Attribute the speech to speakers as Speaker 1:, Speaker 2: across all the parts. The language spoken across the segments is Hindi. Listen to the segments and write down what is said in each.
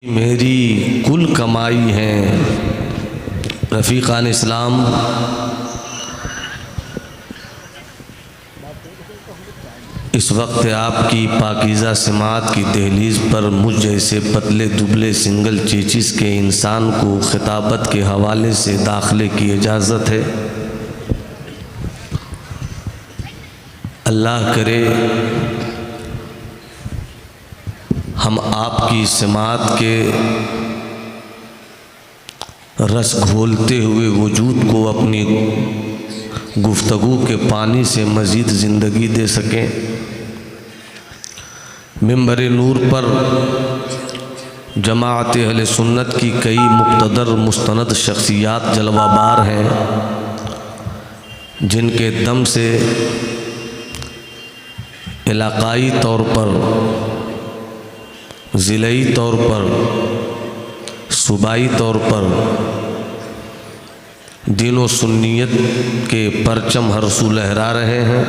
Speaker 1: मेरी कुल कमाई है। रफ़ीक़ान इस्लाम इस वक्त आपकी पाकीज़ा सिमात की दहलीज़ पर मुझ जैसे पतले दुबले सिंगल चेचिस के इंसान को खिताबत के हवाले से दाखिले की इजाज़त है। अल्लाह करे हम आपकी सिमात के रस घोलते हुए वजूद को अपनी गुफ्तगू के पानी से मज़ीद ज़िंदगी दे सकें। मिंबर नूर पर जमाअत अहले सुन्नत की कई मुक़्तदर मुस्तनद शख्सियात जलवाबार हैं, जिनके दम से इलाक़ाई तौर पर, ज़िलाई तौर पर, सूबाई तौर पर दीन व सुन्नियत के परचम हरसू लहरा रहे हैं।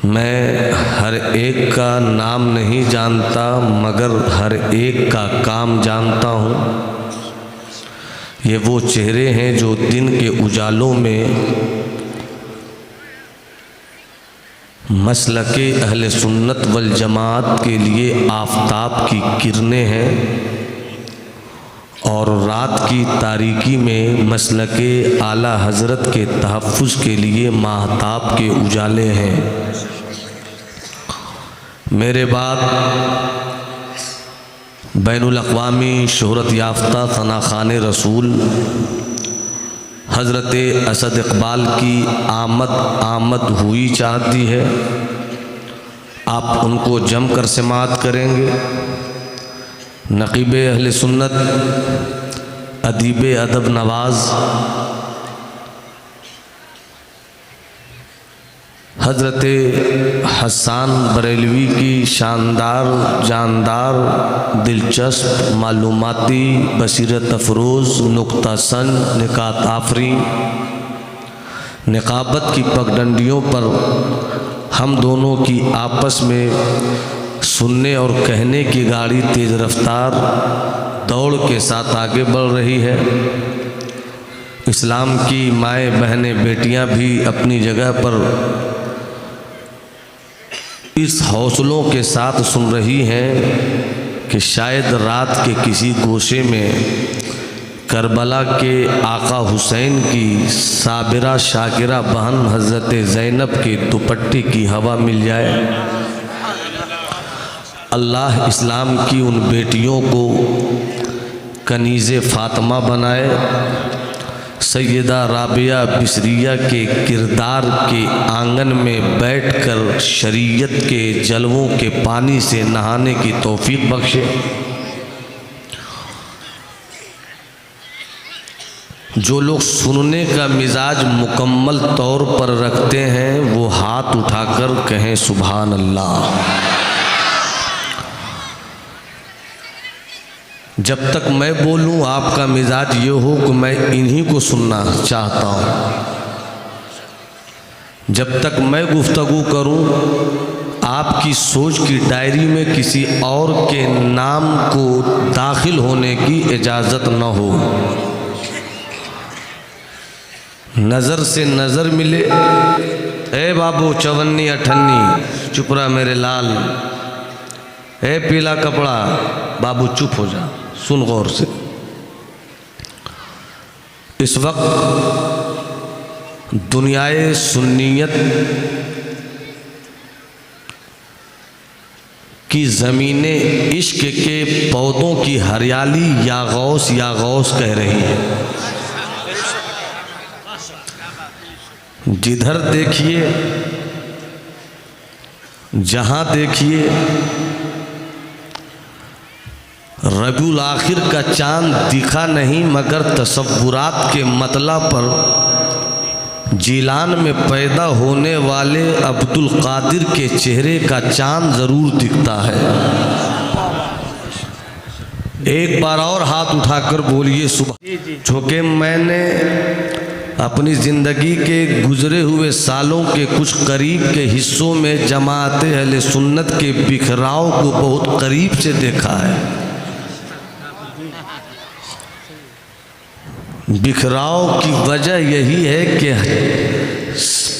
Speaker 1: मैं हर एक का नाम नहीं जानता, मगर हर एक का काम जानता हूँ। ये वो चेहरे हैं जो दिन के उजालों में मसलके अहले सुन्नत वल जमात के लिए आफताब की किरणें हैं, और रात की तारीकी में मसलके आला हज़रत के तहफ़्फ़ुज़ के लिए माहताब के उजाले हैं। मेरे बाद बैनुल अक़वामी शोहरत याफ्ता सना खान रसूल हज़रत असद इक़बाल की आमद हुई चाहती है। आप उनको जम कर समात करेंगे। नक़ीब अहले सुन्नत, अदीब अदब नवाज़ हज़रत हसन बरेलवी की शानदार, जानदार, दिलचस्प, मालूमाती, बसीरत अफरोज़, नुक्ता सन, निकात आफरी निकाबत की पगडंडियों पर हम दोनों की आपस में सुनने और कहने की गाड़ी तेज़ रफ्तार दौड़ के साथ आगे बढ़ रही है। इस्लाम की माएँ, बहनें, बेटियां भी अपनी जगह पर इस हौसलों के साथ सुन रही हैं कि शायद रात के किसी गोशे में करबला के आका हुसैन की साबिरा शाकिरा बहन हज़रत ज़ैनब के दुपट्टे की हवा मिल जाए। अल्लाह इस्लाम की उन बेटियों को कनीज़े फ़ातिमा बनाए। सैयदा राबिया बिसरिया के किरदार के आंगन में बैठकर शरीयत के जलवों के पानी से नहाने की तौफीक बख्शे। जो लोग सुनने का मिजाज मुकम्मल तौर पर रखते हैं वो हाथ उठाकर कहें सुभान अल्लाह। जब तक मैं बोलूं आपका मिजाज ये हो कि मैं इन्हीं को सुनना चाहता हूँ। जब तक मैं गुफ्तगू करूं आपकी सोच की डायरी में किसी और के नाम को दाखिल होने की इजाज़त न हो। नज़र से नज़र मिले, ए बाबू चवन्नी अठन्नी चुप रहा मेरे लाल, ए पीला कपड़ा बाबू चुप हो जा, सुन गौर से। इस वक्त दुनियाए सुन्नियत की ज़मीने इश्क के पौधों की हरियाली या गौस कह रही है। जिधर देखिए, जहाँ देखिए, रबीउल आखिर का चांद दिखा नहीं, मगर तसव्वुरात के मतला पर जीलान में पैदा होने वाले अब्दुल कादिर के चेहरे का चांद ज़रूर दिखता है। एक बार और हाथ उठाकर बोलिए सुबह। चूँकि मैंने अपनी ज़िंदगी के गुज़रे हुए सालों के कुछ करीब के हिस्सों में जमाअत अहले सुन्नत के बिखराव को बहुत करीब से देखा है। बिखराव की वजह यही है कि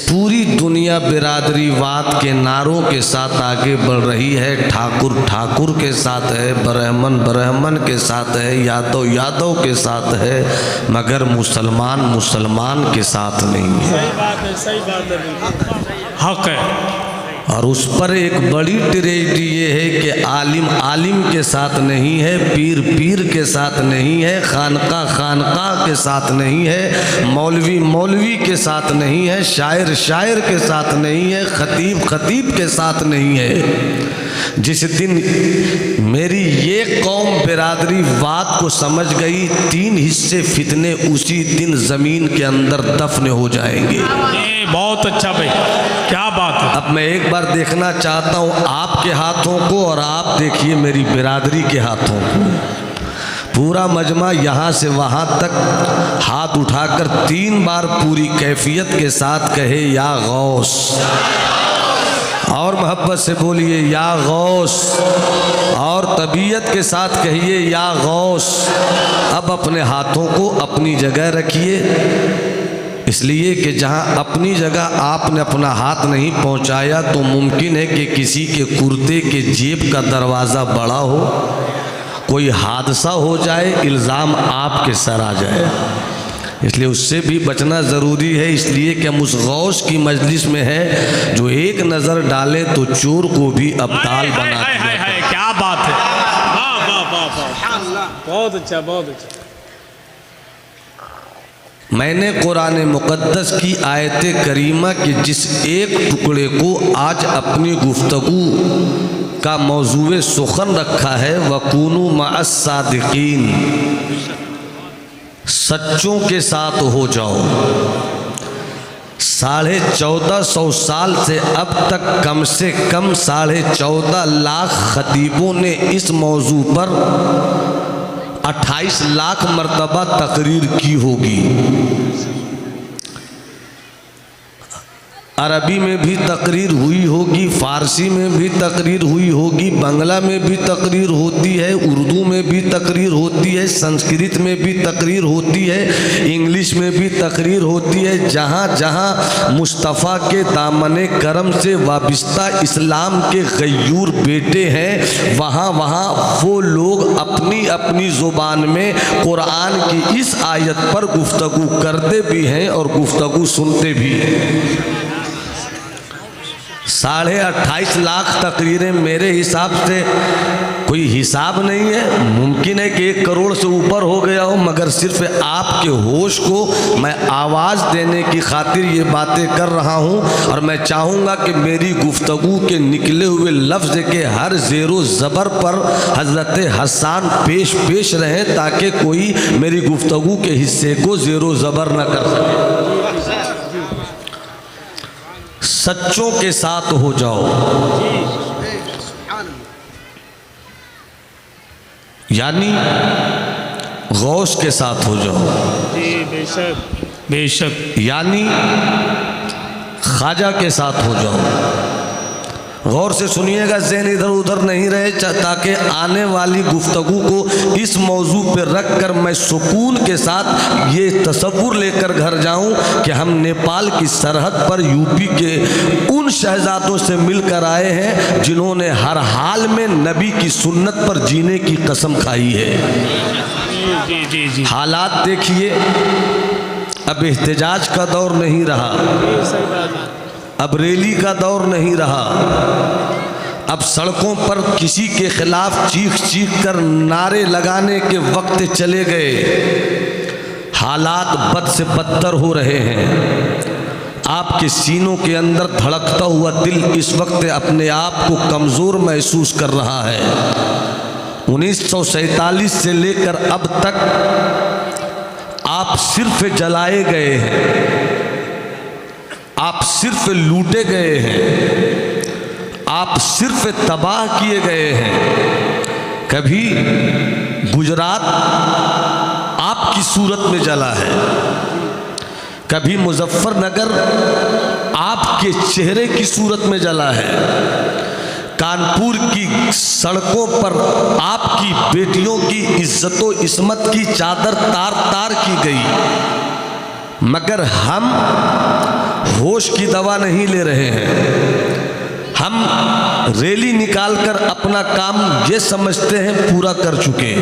Speaker 1: पूरी दुनिया बिरादरीवाद के नारों के साथ आगे बढ़ रही है। ठाकुर ठाकुर के साथ है, ब्राह्मण ब्राह्मण के साथ है, यादव यादव के साथ है, मगर मुसलमान मुसलमान के साथ नहीं है।
Speaker 2: सही बात है, सही बात है, हक है।
Speaker 1: और उस पर एक बड़ी ट्रेजेडी ये है कि आलिम आलिम के साथ नहीं है, पीर पीर के साथ नहीं है, खानका खानका के साथ नहीं है, मौलवी मौलवी के साथ नहीं है, शायर शायर के साथ नहीं है, खतीब खतीब के साथ नहीं है। जिस दिन मेरी ये कौम बिरादरीवाद को समझ गई, 3 हिस्से फितने उसी दिन ज़मीन के अंदर दफन हो जाएंगे।
Speaker 2: बहुत अच्छा भाई, क्या बात है।
Speaker 1: अब मैं एक बार देखना चाहता हूँ आपके हाथों को, और आप देखिए मेरी बिरादरी के हाथों को। पूरा मजमा यहाँ से वहाँ तक हाथ उठाकर 3 बार पूरी कैफियत के साथ कहे या गौस, और मोहब्बत से बोलिए या गौस, और तबीयत के साथ कहिए या गौस। अब अपने हाथों को अपनी जगह रखिए, इसलिए कि जहाँ अपनी जगह आपने अपना हाथ नहीं पहुँचाया तो मुमकिन है कि किसी के कुर्ते के जेब का दरवाज़ा बड़ा हो, कोई हादसा हो जाए, इल्ज़ाम आपके सर आ जाए। इसलिए उससे भी बचना ज़रूरी है। इसलिए कि हम उस गौस की मजलिस में है जो एक नज़र डाले तो चोर को भी अब्दाल बना दिया।
Speaker 2: क्या बात है, वाह वाह वाह वाह, बहुत अच्छा बहुत अच्छा।
Speaker 1: मैंने कुरान मुक़द्दस की आयत करीमा के जिस एक टुकड़े को आज अपनी गुफ्तगू का मौजूए सुखन रखा है, वकूनू मअस सादिकीन, सच्चों के साथ हो जाओ। 1450 साल से अब तक कम से कम 14.5 लाख खतीबों ने इस मौजू पर 28 लाख मरतबा तकरीर की होगी। अरबी में भी तकरीर हुई होगी, फ़ारसी में भी तकरीर हुई होगी, बांग्ला में भी तकरीर होती है, उर्दू में भी तकरीर होती है, संस्कृत में भी तकरीर होती है, इंग्लिश में भी तकरीर होती है। जहाँ जहाँ मुस्तफ़ा के दामने करम से वाबस्ता इस्लाम के गयूर बेटे हैं, वहाँ वहाँ वो लोग अपनी अपनी ज़ुबान में कुरान की इस आयत पर गुफ्तगू करते भी हैं और गुफ्तगू सुनते भी हैं। 28.5 लाख तकरीरें मेरे हिसाब से कोई हिसाब नहीं है। मुमकिन है कि 1 करोड़ से ऊपर हो गया हो, मगर सिर्फ आपके होश को मैं आवाज़ देने की खातिर ये बातें कर रहा हूँ। और मैं चाहूँगा कि मेरी गुफ्तगू के निकले हुए लफ्ज़ के हर ज़ेरो ज़बर पर हज़रत हसन पेश रहें, ताकि कोई मेरी गुफ्तगू के हिस्से को ज़ेरो ज़बर न कर सके। सच्चों के साथ हो जाओ, यानी गौस के साथ हो जाओ।
Speaker 2: जी बेशक बेशक,
Speaker 1: यानी ख्वाजा के साथ हो जाओ। गौर से सुनिएगा, ज़हन इधर उधर नहीं रहे, ताकि आने वाली गुफ्तगू को इस मौजू पे रख कर मैं सुकून के साथ ये तसव्वुर लेकर घर जाऊं कि हम नेपाल की सरहद पर यूपी के उन शहजादों से मिलकर आए हैं जिन्होंने हर हाल में नबी की सुन्नत पर जीने की कसम खाई है।
Speaker 2: जी जी जी,
Speaker 1: हालात देखिए, अब एहतजाज का दौर नहीं रहा,
Speaker 2: सही बात है।
Speaker 1: अब रैली का दौर नहीं रहा, अब सड़कों पर किसी के खिलाफ चीख चीख कर नारे लगाने के वक्त चले गए। हालात बद से बदतर हो रहे हैं। आपके सीनों के अंदर धड़कता हुआ दिल इस वक्त अपने आप को कमज़ोर महसूस कर रहा है। 1947 से लेकर अब तक आप सिर्फ जलाए गए हैं, आप सिर्फ लूटे गए हैं, आप सिर्फ तबाह किए गए हैं। कभी गुजरात आपकी सूरत में जला है, कभी मुजफ्फरनगर आपके चेहरे की सूरत में जला है, कानपुर की सड़कों पर आपकी बेटियों की इज्जतो इस्मत की चादर तार तार की गई, मगर हम होश की दवा नहीं ले रहे हैं। हम रैली निकालकर अपना काम ये समझते हैं पूरा कर चुके,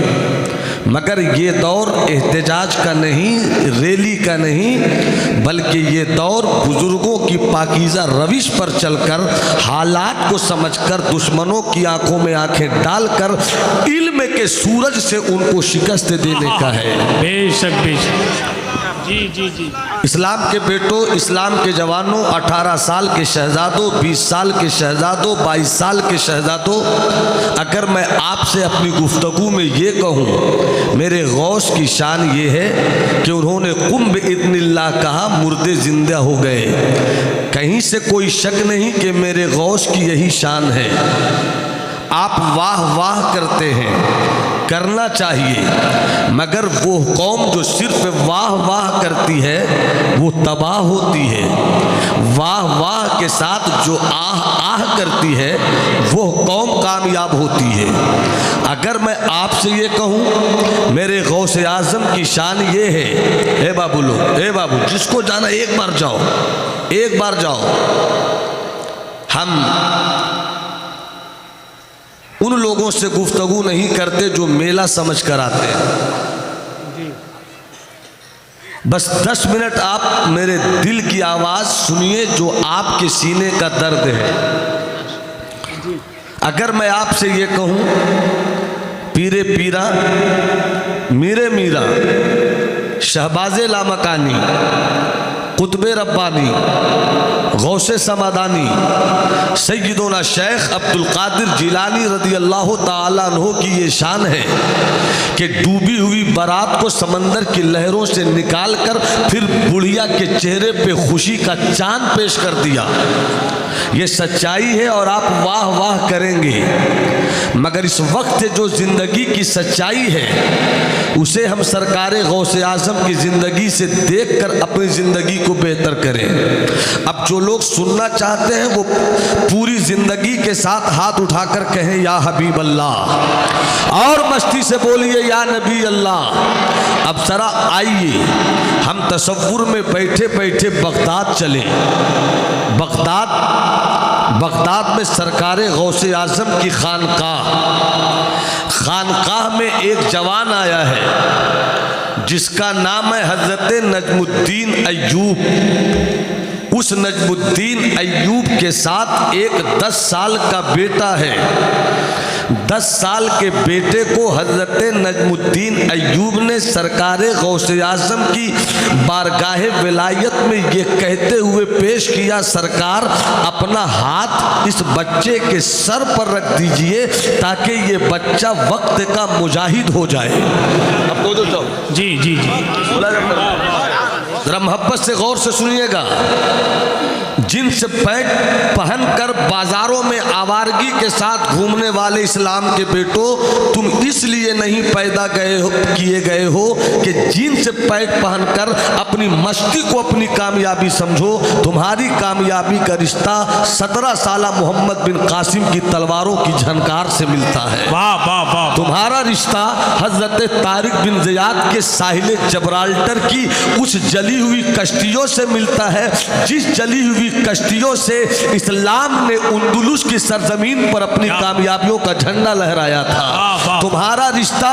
Speaker 1: मगर ये दौर एहतजाज का नहीं, रैली का नहीं, बल्कि ये दौर बुजुर्गों की पाकीज़ा रविश पर चलकर, हालात को समझकर, दुश्मनों की आंखों में आंखें डालकर इल्म के सूरज से उनको शिकस्त देने का है।
Speaker 2: बेशक बेशक, जी जी जी।
Speaker 1: इस्लाम के बेटों, इस्लाम के जवानों, 18 साल के शहजादों, 20 साल के शहजादों, 22 साल के शहजादों, अगर मैं आपसे अपनी गुफ्तगू में ये कहूँ, मेरे गौस की शान ये है कि उन्होंने कुम बिइज़्निल्लाह कहा, मुर्दे जिंदा हो गए। कहीं से कोई शक नहीं कि मेरे गौस की यही शान है। आप वाह वाह करते हैं, करना चाहिए, मगर वो कौम जो सिर्फ वाह वाह करती है वो तबाह होती है। वाह वाह के साथ जो आह आह करती है वो कौम कामयाब होती है। अगर मैं आपसे ये कहूँ, मेरे गौसे आज़म की शान ये है, ए बाबू लोग, ए बाबू, जिसको जाना एक बार जाओ, एक बार जाओ। हम उन लोगों से गुफ्तगू नहीं करते जो मेला समझ कर आते हैं। बस 10 मिनट आप मेरे दिल की आवाज़ सुनिए जो आपके सीने का दर्द है। अगर मैं आपसे ये कहूँ, पीरे पीरा, मीरे मीरा, शहबाज़े लामकानी, कुतबे रब्बानी, गौसे समादानी, सैयदोना शेख अब्दुल कादिर जिलानी रदी अल्लाह ताला अन्हो की ये शान है कि डूबी हुई बारात को समंदर की लहरों से निकालकर फिर बुढ़िया के चेहरे पे खुशी का चांद पेश कर दिया। ये सच्चाई है और आप वाह वाह करेंगे, मगर इस वक्त जो ज़िंदगी की सच्चाई है उसे हम सरकारे गौसे आज़म की ज़िंदगी से देखकर अपनी ज़िंदगी को बेहतर करें। अब जो लोग सुनना चाहते हैं वो पूरी ज़िंदगी के साथ हाथ उठाकर कहें या हबीब अल्लाह, और मस्ती से बोलिए या नबी अल्लाह। अब ज़रा आइए हम तसव्वुर में बैठे बैठे बगदाद चले। बगदाद में सरकारे गौसे आज़म की खानकाह में एक जवान आया है जिसका नाम है हज़रत नजमुद्दीन अय्यूब। उस नजमुद्दीन अय्यूब के साथ एक 10 साल का बेटा है। 10 साल के बेटे को हज़रत नजमुद्दीन अय्यूब ने सरकारे गौसे आज़म की बारगाहे विलायत में ये कहते हुए पेश किया, सरकार अपना हाथ इस बच्चे के सर पर रख दीजिए ताकि ये बच्चा वक्त का मुजाहिद हो जाए। अब तो जाओ।
Speaker 2: जी जी जी,
Speaker 1: जरा मोहब्बत से गौर से सुनिएगा। जींस पैंट पहनकर बाजारों में आवारगी के साथ घूमने वाले इस्लाम के बेटों, तुम इसलिए नहीं पैदा किए गए हो कि जींस पैंट पहनकर अपनी मस्ती को अपनी कामयाबी समझो। तुम्हारी कामयाबी का रिश्ता 17 साला मोहम्मद बिन कासिम की तलवारों की झनकार से मिलता है।
Speaker 2: वाह वाह वाह।
Speaker 1: तुम्हारा रिश्ता हजरत तारिक बिन ज़ियाद के साहिल जबराल्टर की उस जली हुई कश्तियों से मिलता है जिस जली हुई कश्तियों से इस्लाम ने अंदलुस की सरजमीन पर अपनी कामयाबियों का झंडा लहराया था। तुम्हारा रिश्ता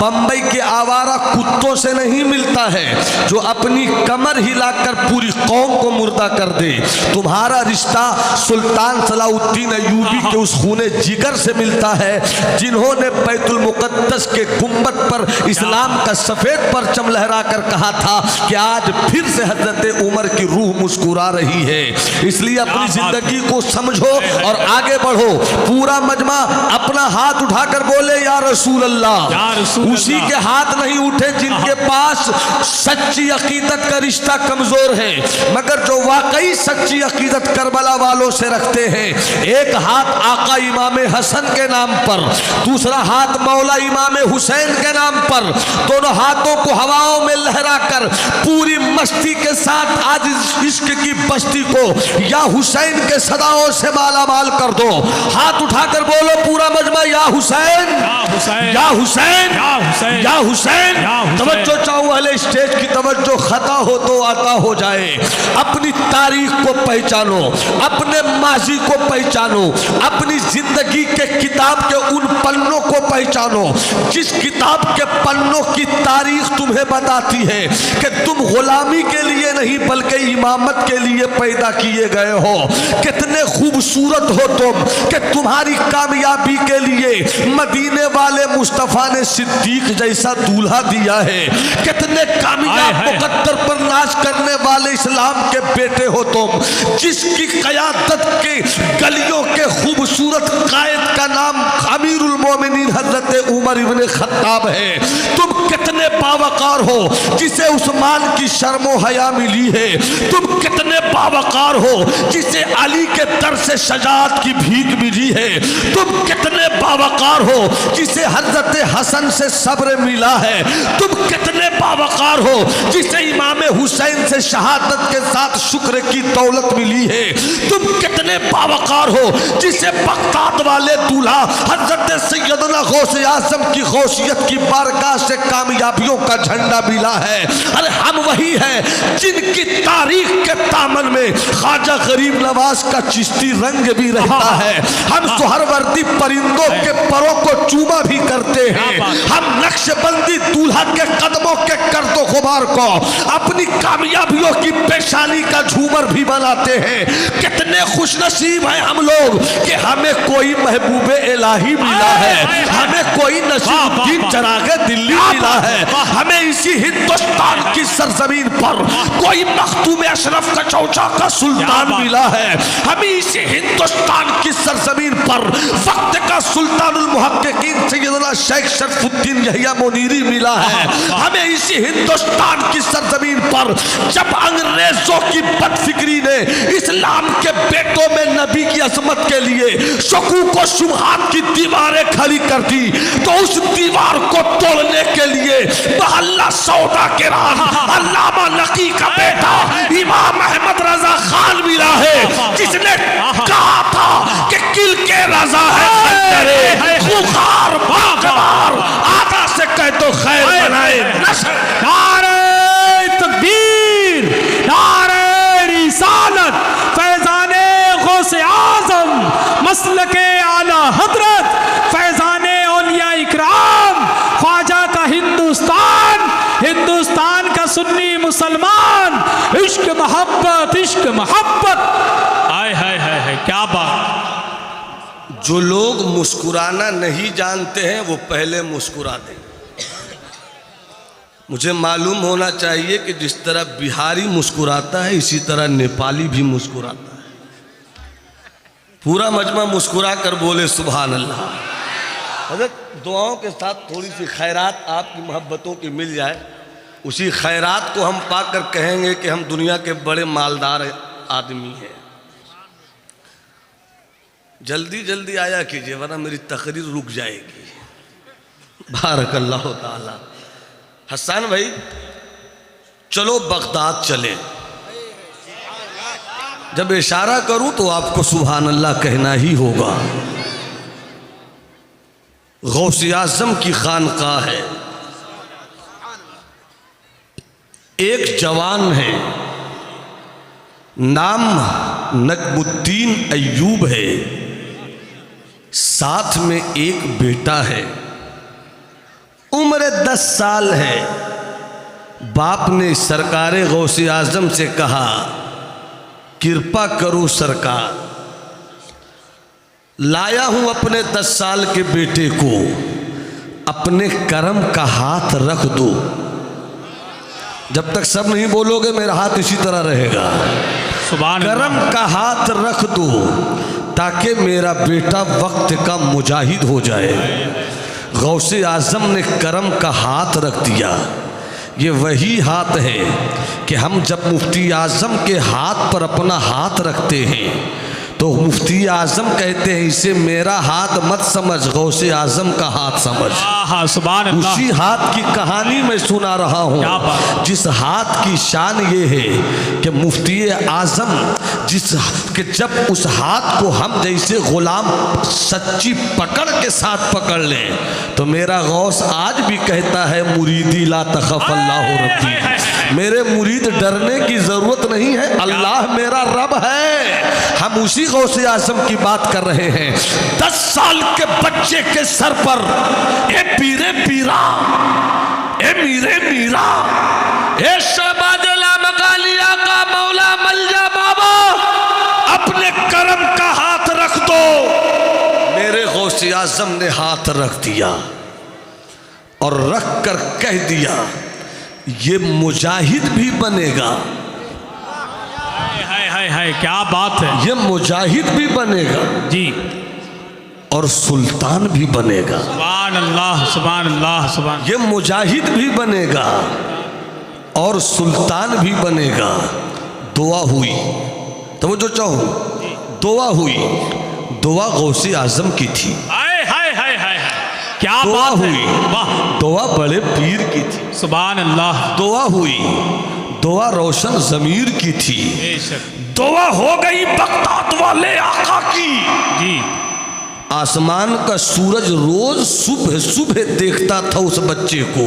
Speaker 1: बंबई के आवारा कुत्तों से नहीं मिलता है जो अपनी कमर हिलाकर पूरी कौम को मुर्दा कर दे। तुम्हारा रिश्ता सुल्तान सलाउद्दीन अय्यूबी के उस खूने जिगर से मिलता है जिन्होंने बैतुल मुक़द्दस के गुंबद पर इस्लाम का सफ़ेद परचम लहरा कर कहा था कि आज फिर से हजरत उमर की रूह मुस्कुरा रही है। इसलिए अपनी जिंदगी को समझो और आगे बढ़ो। पूरा मजमा अपना हाथ उठाकर बोले या रसूल अल्लाह। उसी के हाथ नहीं उठे जिनके पास सच्ची अकीदत का रिश्ता कमजोर है, मगर जो वाकई सच्ची अकीदत करबला वालों से रखते हैं। एक हाथ आका इमाम हसन के नाम पर, दूसरा हाथ मौला इमाम हुसैन के नाम पर, दोनों हाथों को हवाओं में लहराकर पूरी मस्ती के साथ आज इश्क की बस्ती को या हुसैन के सदाओं से माला माल कर दो। हाथ उठाकर बोलो पूरा मजमा, या हुसैन या हुसैन या हुसैन। तवज्जो चाहूं अहले स्टेज की तवज्जो, खता हो तो आता हो जाए। अपनी तारीख को पहचानो, अपने माजी को पहचानो, अपनी जिंदगी के किताब के उन पन्नों को पहचानो जिस किताब के पन्नों की तारीख तुम्हें बताती है कि तुम गुलामी के लिए नहीं बल्कि इमामत के लिए पैदा किए गए हो। कितने खूबसूरत हो तुम कि तुम्हारी कामयाबी के लिए मदीने वाले मुस्तफ़ा ने सिद्दीक जैसा दूल्हा दिया है। कितने कामयाब मुकद्दर पर नाज करने वाले इस्लाम के बेटे हो तुम, जिसकी क़यादत के गलियों के खूबसूरत कायद का नाम अमीरुल मोमिनीन हजरत उमर इब्ने खत्ताब है। तुम कितने बावकार हो जिसे उस्मान की शर्मो हया मिली है। तुम कितने बावकार हो जिसे अली के दर से शजाअत की भीख मिली है। तुम कितने बावकार हो जिसे हजरत हसन से सब्र मिला है। तुम कितने बावकार हो जिसे इमाम हुसैन से शहादत के साथ शुक्र की दौलत मिली है। तुम कितने बावकार हो जिसे बगदाद वाले दूल्हा हजरत सैयदना गौसे आज़म की गौसियत की बारगाह से कामयाबियों का झंडा मिला है। अरे हम वही हैं जिनकी तारीख के दामन में ख्वाजा गरीब नवाज का चिश्ती रंग भी रहता है। हम सुहरवर्दी परिंदों के परों को चूमा भी करते हैं। हम नक्शबंदी दूल्हा के कदमों के कर्दो गुबार को अपनी कामयाबियों की पेशानी का झूमर भी बनाते हैं। कितने खुशनसीब हैं हम लोग कि हमें कोई महबूबे इलाही मिला है, हमें कोई नसीरुद्दीन चरागे दिल्ली मिला है, हमें इसी हिंदुस्तान की सरजमीन पर कोई मखदूम अशरफ का चौचा का सुल्तान मिला है, हमें इसी हिंदुस्तान की सरजमीन पर वक्त का सुल्तानुल मुहक्किकीन सैयदना शेख शरफुद्दीन यहिया मुनीरी मिला है। हमें इसी हिंदुस्तान की सरजमीन पर जब अंग्रेजों की बदफिक्री ने इस्लाम के बेटों में नबी की अजमत के लिए शकूक और शुबहात की दीवारें खड़ी कर दी, तो उस दीवार को तोड़ने के लिए महल्ला सौदा के राह अल्लामा नकी का बेटा इमाम अहमद रजा खान मिला है, जिसने कहा था कि किल के रजा है खंजरे खुखार बागवार आधा से कह तो खैर बनाए नशर।
Speaker 2: नारे तकबीर, नारे रिसालत, फैजाने गौसे आज़म, मसलके आला हजरत, फैजाने औलिया इकराम, ख्वाजा का हिंदुस्तान, हिंदुस्तान का सुन्नी मुसलमान, इश्क मोहब्बत, इश्क मोहब्बत। हाय हाय हाय हाय, क्या बात।
Speaker 1: जो लोग मुस्कुराना नहीं जानते हैं वो पहले मुस्कुरा दें। मुझे मालूम होना चाहिए कि जिस तरह बिहारी मुस्कुराता है इसी तरह नेपाली भी मुस्कुराता है। पूरा मजमा मुस्कुरा कर बोले सुभान अल्लाह। हज़रत दुआओं के साथ थोड़ी सी खैरात आपकी मोहब्बतों की मिल जाए, उसी खैरात को हम पाकर कहेंगे कि हम दुनिया के बड़े मालदार आदमी हैं। जल्दी जल्दी आया कीजिए वरना मेरी तकरीर रुक जाएगी। बारकल्लाह ताला। हसन भाई चलो बगदाद चले। जब इशारा करूं तो आपको सुभान अल्लाह कहना ही होगा। गौसे आज़म की खानकाह है। एक जवान है, नाम नकमुद्दीन अय्यूब है, साथ में एक बेटा है, उम्र 10 साल है। बाप ने सरकारे गौसे आज़म से कहा कृपा करो सरकार, लाया हूं अपने 10 साल के बेटे को, अपने करम का हाथ रख दो। जब तक सब नहीं बोलोगे मेरा हाथ इसी तरह रहेगा। करम का हाथ रख दो ताकि मेरा बेटा वक्त का मुजाहिद हो जाए। गौसे आज़म ने करम का हाथ रख दिया। ये वही हाथ है कि हम जब मुफ्ती आज़म के हाथ पर अपना हाथ रखते हैं तो मुफ्ती आज़म कहते हैं इसे मेरा हाथ मत समझ, गौसे आज़म का हाथ समझ।
Speaker 2: आहा सुभान अल्लाह।
Speaker 1: उसी हाथ की कहानी मैं सुना रहा
Speaker 2: क्या
Speaker 1: हूँ,
Speaker 2: बात।
Speaker 1: जिस हाथ की शान ये है कि मुफ्ती आजम कि जब उस हाथ को हम जैसे गुलाम सच्ची पकड़ के साथ पकड़ लें तो मेरा गौस आज भी कहता है मुरीदी ला तखफ अल्लाह रब्बी, मेरे मुरीद डरने की जरूरत नहीं है, अल्लाह मेरा रब है। हम उसी गौसे आजम की बात कर रहे हैं। 10 साल के बच्चे के सर पर ए पीरे पीरा, ए मीरे मीरा, ए शहबाजला मकालिया का मौला मलजा बाबा, अपने करम का हाथ रख दो। मेरे गौसे आजम ने हाथ रख दिया और रख कर कह दिया ये मुजाहिद भी बनेगा।
Speaker 2: हाय हाय हाय क्या बात है।
Speaker 1: ये मुजाहिद भी बनेगा
Speaker 2: जी
Speaker 1: और सुल्तान भी बनेगा।
Speaker 2: सुभान अल्लाह सुभान अल्लाह सुभान।
Speaker 1: ये मुजाहिद भी बनेगा और सुल्तान भी बनेगा। दुआ हुई तो जो चाहो, दुआ हुई, दुआ गौसे आजम की थी।
Speaker 2: हाय हाय हाय हाय क्या
Speaker 1: दुआ
Speaker 2: बात
Speaker 1: हुई,
Speaker 2: है। वाह
Speaker 1: दुआ बड़े पीर की थी।
Speaker 2: सुभान अल्लाह।
Speaker 1: दुआ हुई, दुआ रोशन जमीर की थी।
Speaker 2: बेशक
Speaker 1: दुआ हो गई बगदाद वाले आका की।
Speaker 2: जी
Speaker 1: आसमान का सूरज रोज सुबह सुबह देखता था उस बच्चे को,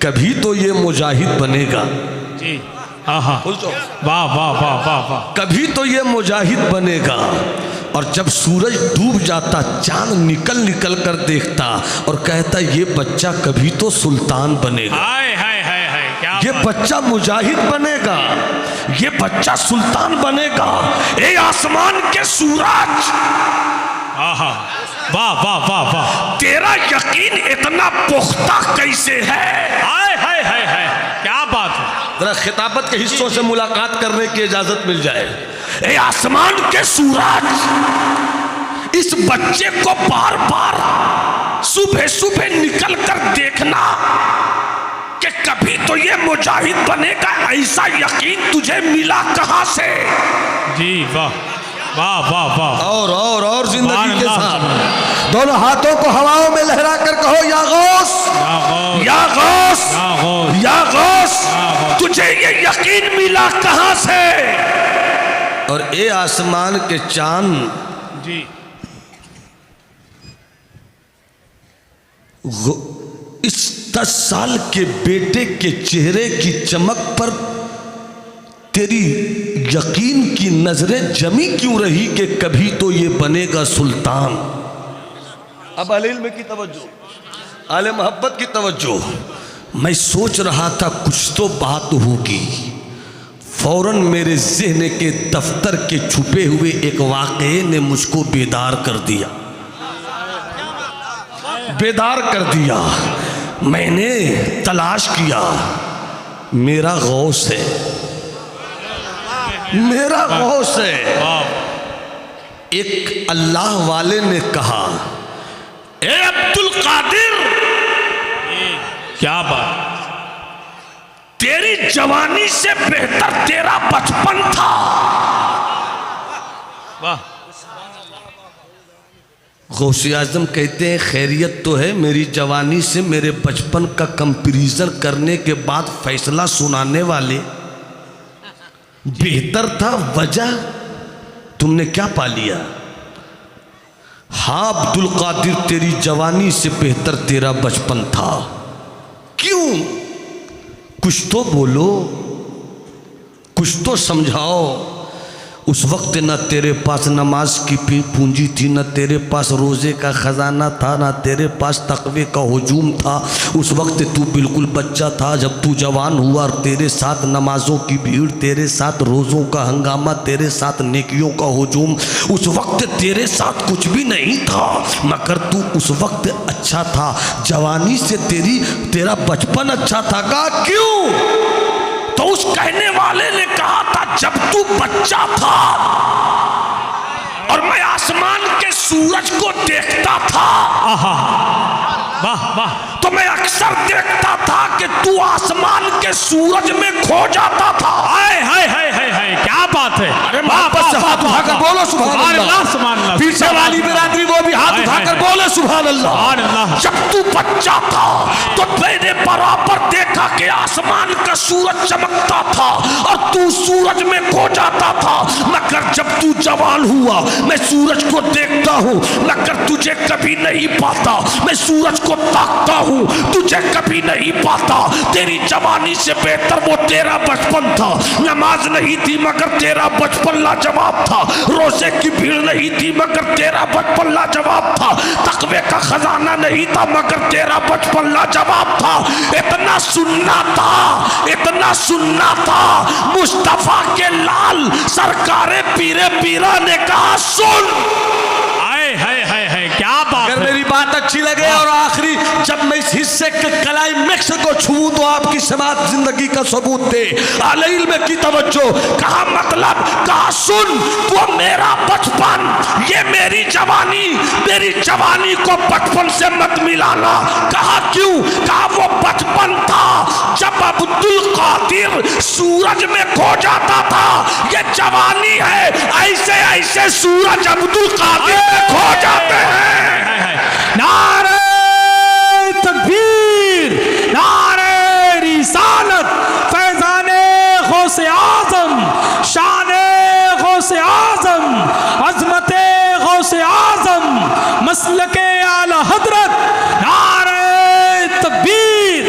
Speaker 1: कभी तो ये मुजाहिद बनेगा।
Speaker 2: जी आहा वाह वाह वाह वाह वाह।
Speaker 1: कभी तो ये मुजाहिद बनेगा। और जब सूरज डूब जाता चांद निकल निकल कर देखता और कहता ये बच्चा कभी तो सुल्तान बनेगा।
Speaker 2: हाय हाय हाय हाय क्या
Speaker 1: ये बच्चा मुजाहिद बनेगा, ये बच्चा सुल्तान बनेगा। ए आसमान के सूरज,
Speaker 2: आहा वाह वाह वाह वाह।
Speaker 1: तेरा यकीन इतना पुख्ता कैसे है?
Speaker 2: हाय हाय हाय हाय क्या बात है।
Speaker 1: जरा खिताबत के हिस्सों से मुलाकात करने की इजाजत मिल जाए। ए आसमान के सूरज, इस बच्चे को बार बार सुबह सुबह निकल कर देखना कि कभी तो ये मुजाहिद बनेगा, ऐसा यकीन तुझे मिला कहां से?
Speaker 2: जी वाह वाह वाह वाह।
Speaker 1: और जिंदगी के
Speaker 2: सुभान
Speaker 1: साथ दोनों हाथों को हवाओं में लहरा कर कहो या गौस, या गौस, या गौस, तुझे ये यकीन मिला कहां से? और ए आसमान के चांद
Speaker 2: जी
Speaker 1: इस 10 साल के बेटे के चेहरे की चमक पर तेरी यकीन की नजरें जमी क्यों रही कि कभी तो ये बनेगा सुल्तान? अब अल इल्म की तवज्जो, आले मोहब्बत की तवज्जो। मैं सोच रहा था कुछ तो बात होगी, फौरन मेरे ज़हन के दफ्तर के छुपे हुए एक वाक़ये ने मुझको बेदार कर दिया, बेदार कर दिया। मैंने तलाश किया, मेरा गौस है, मेरा गौस है। एक अल्लाह वाले ने कहा, ए अब्दुल कादिर,
Speaker 2: क्या बात।
Speaker 1: तेरी जवानी से बेहतर तेरा बचपन था।
Speaker 2: वाह।
Speaker 1: गौसे आजम कहते हैं खैरियत तो है, मेरी जवानी से मेरे बचपन का कंपैरिजन करने के बाद फैसला सुनाने वाले बेहतर था। वजह तुमने क्या पा लिया? हाँ अब्दुल कादिर, तेरी जवानी से बेहतर तेरा बचपन था। क्यों? कुछ तो बोलो, कुछ तो समझाओ। उस वक्त न तेरे पास नमाज की पूंजी थी, न तेरे पास रोज़े का ख़जाना था, न तेरे पास तक़वे का हुजूम था। उस वक्त तू बिल्कुल बच्चा था। जब तू जवान हुआ और तेरे साथ नमाज़ों की भीड़, तेरे साथ रोज़ों का हंगामा, तेरे साथ नेकियों का हुजूम, उस वक्त तेरे साथ कुछ भी नहीं था, मगर तू उस वक्त अच्छा था। जवानी से तेरा बचपन अच्छा था। का क्यों? तो उस कहने वाले ने कहा था जब तू बच्चा था और मैं आसमान के सूरज को देखता था,
Speaker 2: आहा वाह वाह,
Speaker 1: तो मैं अक्सर देखता था कि तू आसमान के सूरज में खो जाता था।
Speaker 2: हाय हाय हाय हाय हाय क्या बात है।
Speaker 3: अरे मोहब्बत से हाथ उठाकर बोलो सुभान अल्लाह।
Speaker 2: सुभान अल्लाह।
Speaker 3: पीछे वाली बिरादरी वो भी हाथ उठाकर बोले सुभान अल्लाह।
Speaker 4: जब तू बच्चा था तो मैंने बराबर देखा कि आसमान का सूरज चमकता था और तू सूरज में खो जाता था, मगर जब तू जवान हुआ मैं सूरज को देखता हूँ मगर तुझे कभी नहीं पाता, मैं सूरज को ताकता हूँ तुझे कभी नहीं पाता। तेरी जवानी से बेहतर वो तेरा बचपन था, नमाज नहीं थी मगर तेरा बचपन लाजवाब था, रोजे की भीड़ नहीं थी मगर तेरा बचपन लाजवाब था, तकवे का खजाना नहीं था मगर तेरा बचपन लाजवाब था। इतना सुनना था, इतना सुनना था। मुस्तफा के लाल सरकारे पीरे पीरा ने कहा सुन।
Speaker 2: है क्या बात
Speaker 3: अगर
Speaker 2: है।
Speaker 3: मेरी बात अच्छी लगे और आखिरी जब मैं इस हिस्से के क्लाइमेक्स को छूऊं तो आपकी समाज जिंदगी का सबूत दे। आलइल में की तवज्जो।
Speaker 4: कहा मतलब, कहा सुन, वो मेरा बचपन, ये मेरी जवानी को बचपन से मत मिलाना। कहा क्यों? कहा वो बचपन था जब अब्दुल कादिर सूरज में खो जाता था, ये जवानी है ऐसे ऐसे सूरज अब्दुल कादिर में खो जाते हैं।
Speaker 2: नारे तकबीर, नारे रिसालत, फैजाने गौसे आजम, शाने गौसे आजम, अजमते गौसे आजम, मसलके आला हजरत, नारे तकबीर।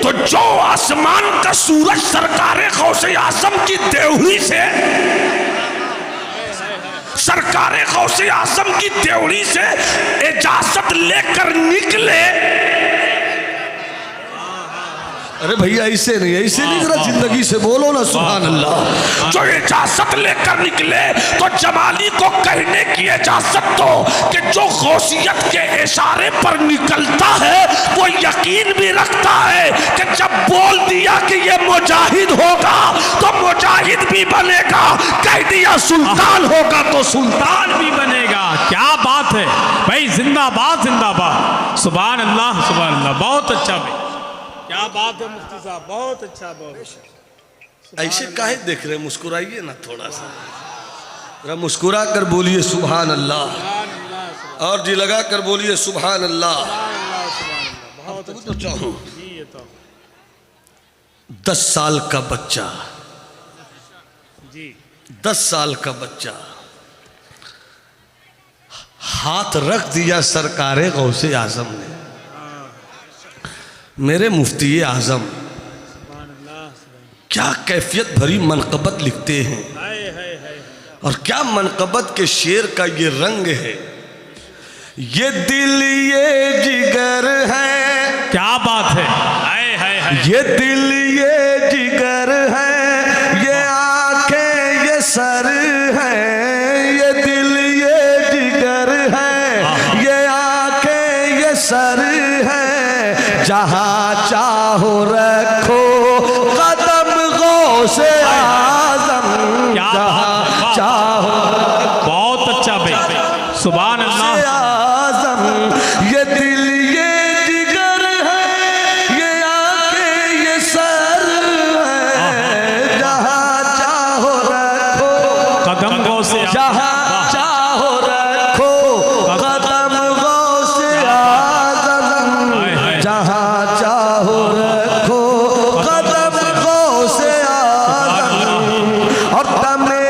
Speaker 4: तो जो आसमान का सूरज सरकारे गौसे आजम की देवड़ी से, सरकारे गौसे आजम की देवड़ी से इजाजत लेकर निकले।
Speaker 3: अरे भैया ऐसे नहीं जरा जिंदगी से बोलो ना सुभान अल्लाह।
Speaker 4: जो इजाजत लेकर निकले तो जमाली को कहने की इजाजत दो कि जो गौसियत के इशारे पर निकलता है वो यकीन भी रखता है कि जब बोल दिया कि ये मुजाहिद होगा तो मुजाहिद भी बनेगा, कह दिया सुल्तान होगा तो सुल्तान भी बनेगा।
Speaker 2: क्या बात है भाई, जिंदाबाद जिंदाबाद, सुभान अल्लाह सुभान अल्लाह। बहुत अच्छा भाई, क्या बात है मुफ्ती साहब, बहुत अच्छा बहुत अच्छा।
Speaker 3: ऐसे काहे देख रहे, मुस्कुराइए ना थोड़ा सा, जरा मुस्कुरा कर बोलिए सुभान अल्लाह और जी लगा कर बोलिए सुभान अल्लाह।
Speaker 2: बहुत
Speaker 3: तो चाहूं
Speaker 2: जी, ये तो
Speaker 3: 10 साल का बच्चा,
Speaker 2: जी
Speaker 3: 10 साल का बच्चा हाथ रख दिया सरकारे गौसे आजम ने। मेरे मुफ्ती आजम क्या कैफियत भरी मनकबत लिखते हैं और क्या मनकबत के शेर का ये रंग है। ये दिल ये जिगर है,
Speaker 2: क्या बात है,
Speaker 3: ये दिल ये जिगर है, ये आंखें ये सर है, ये दिल ये जिगर है, ये आंखें ये सर है, जहाँ चाहो रखो कदम गौसे आजम, जहाँ चाहो।
Speaker 2: बहुत अच्छा भाई, सुभान अल्लाह।
Speaker 3: आजम ये दिल ये जिगर है, ये आंखें ये सर है, जहाँ चाहो रखो
Speaker 2: कदम गौसे,
Speaker 3: जहाँ चाहो रखो कदम गौसे आजम, जहाँ चाहो रखो कदम गौसे आजम। और दमे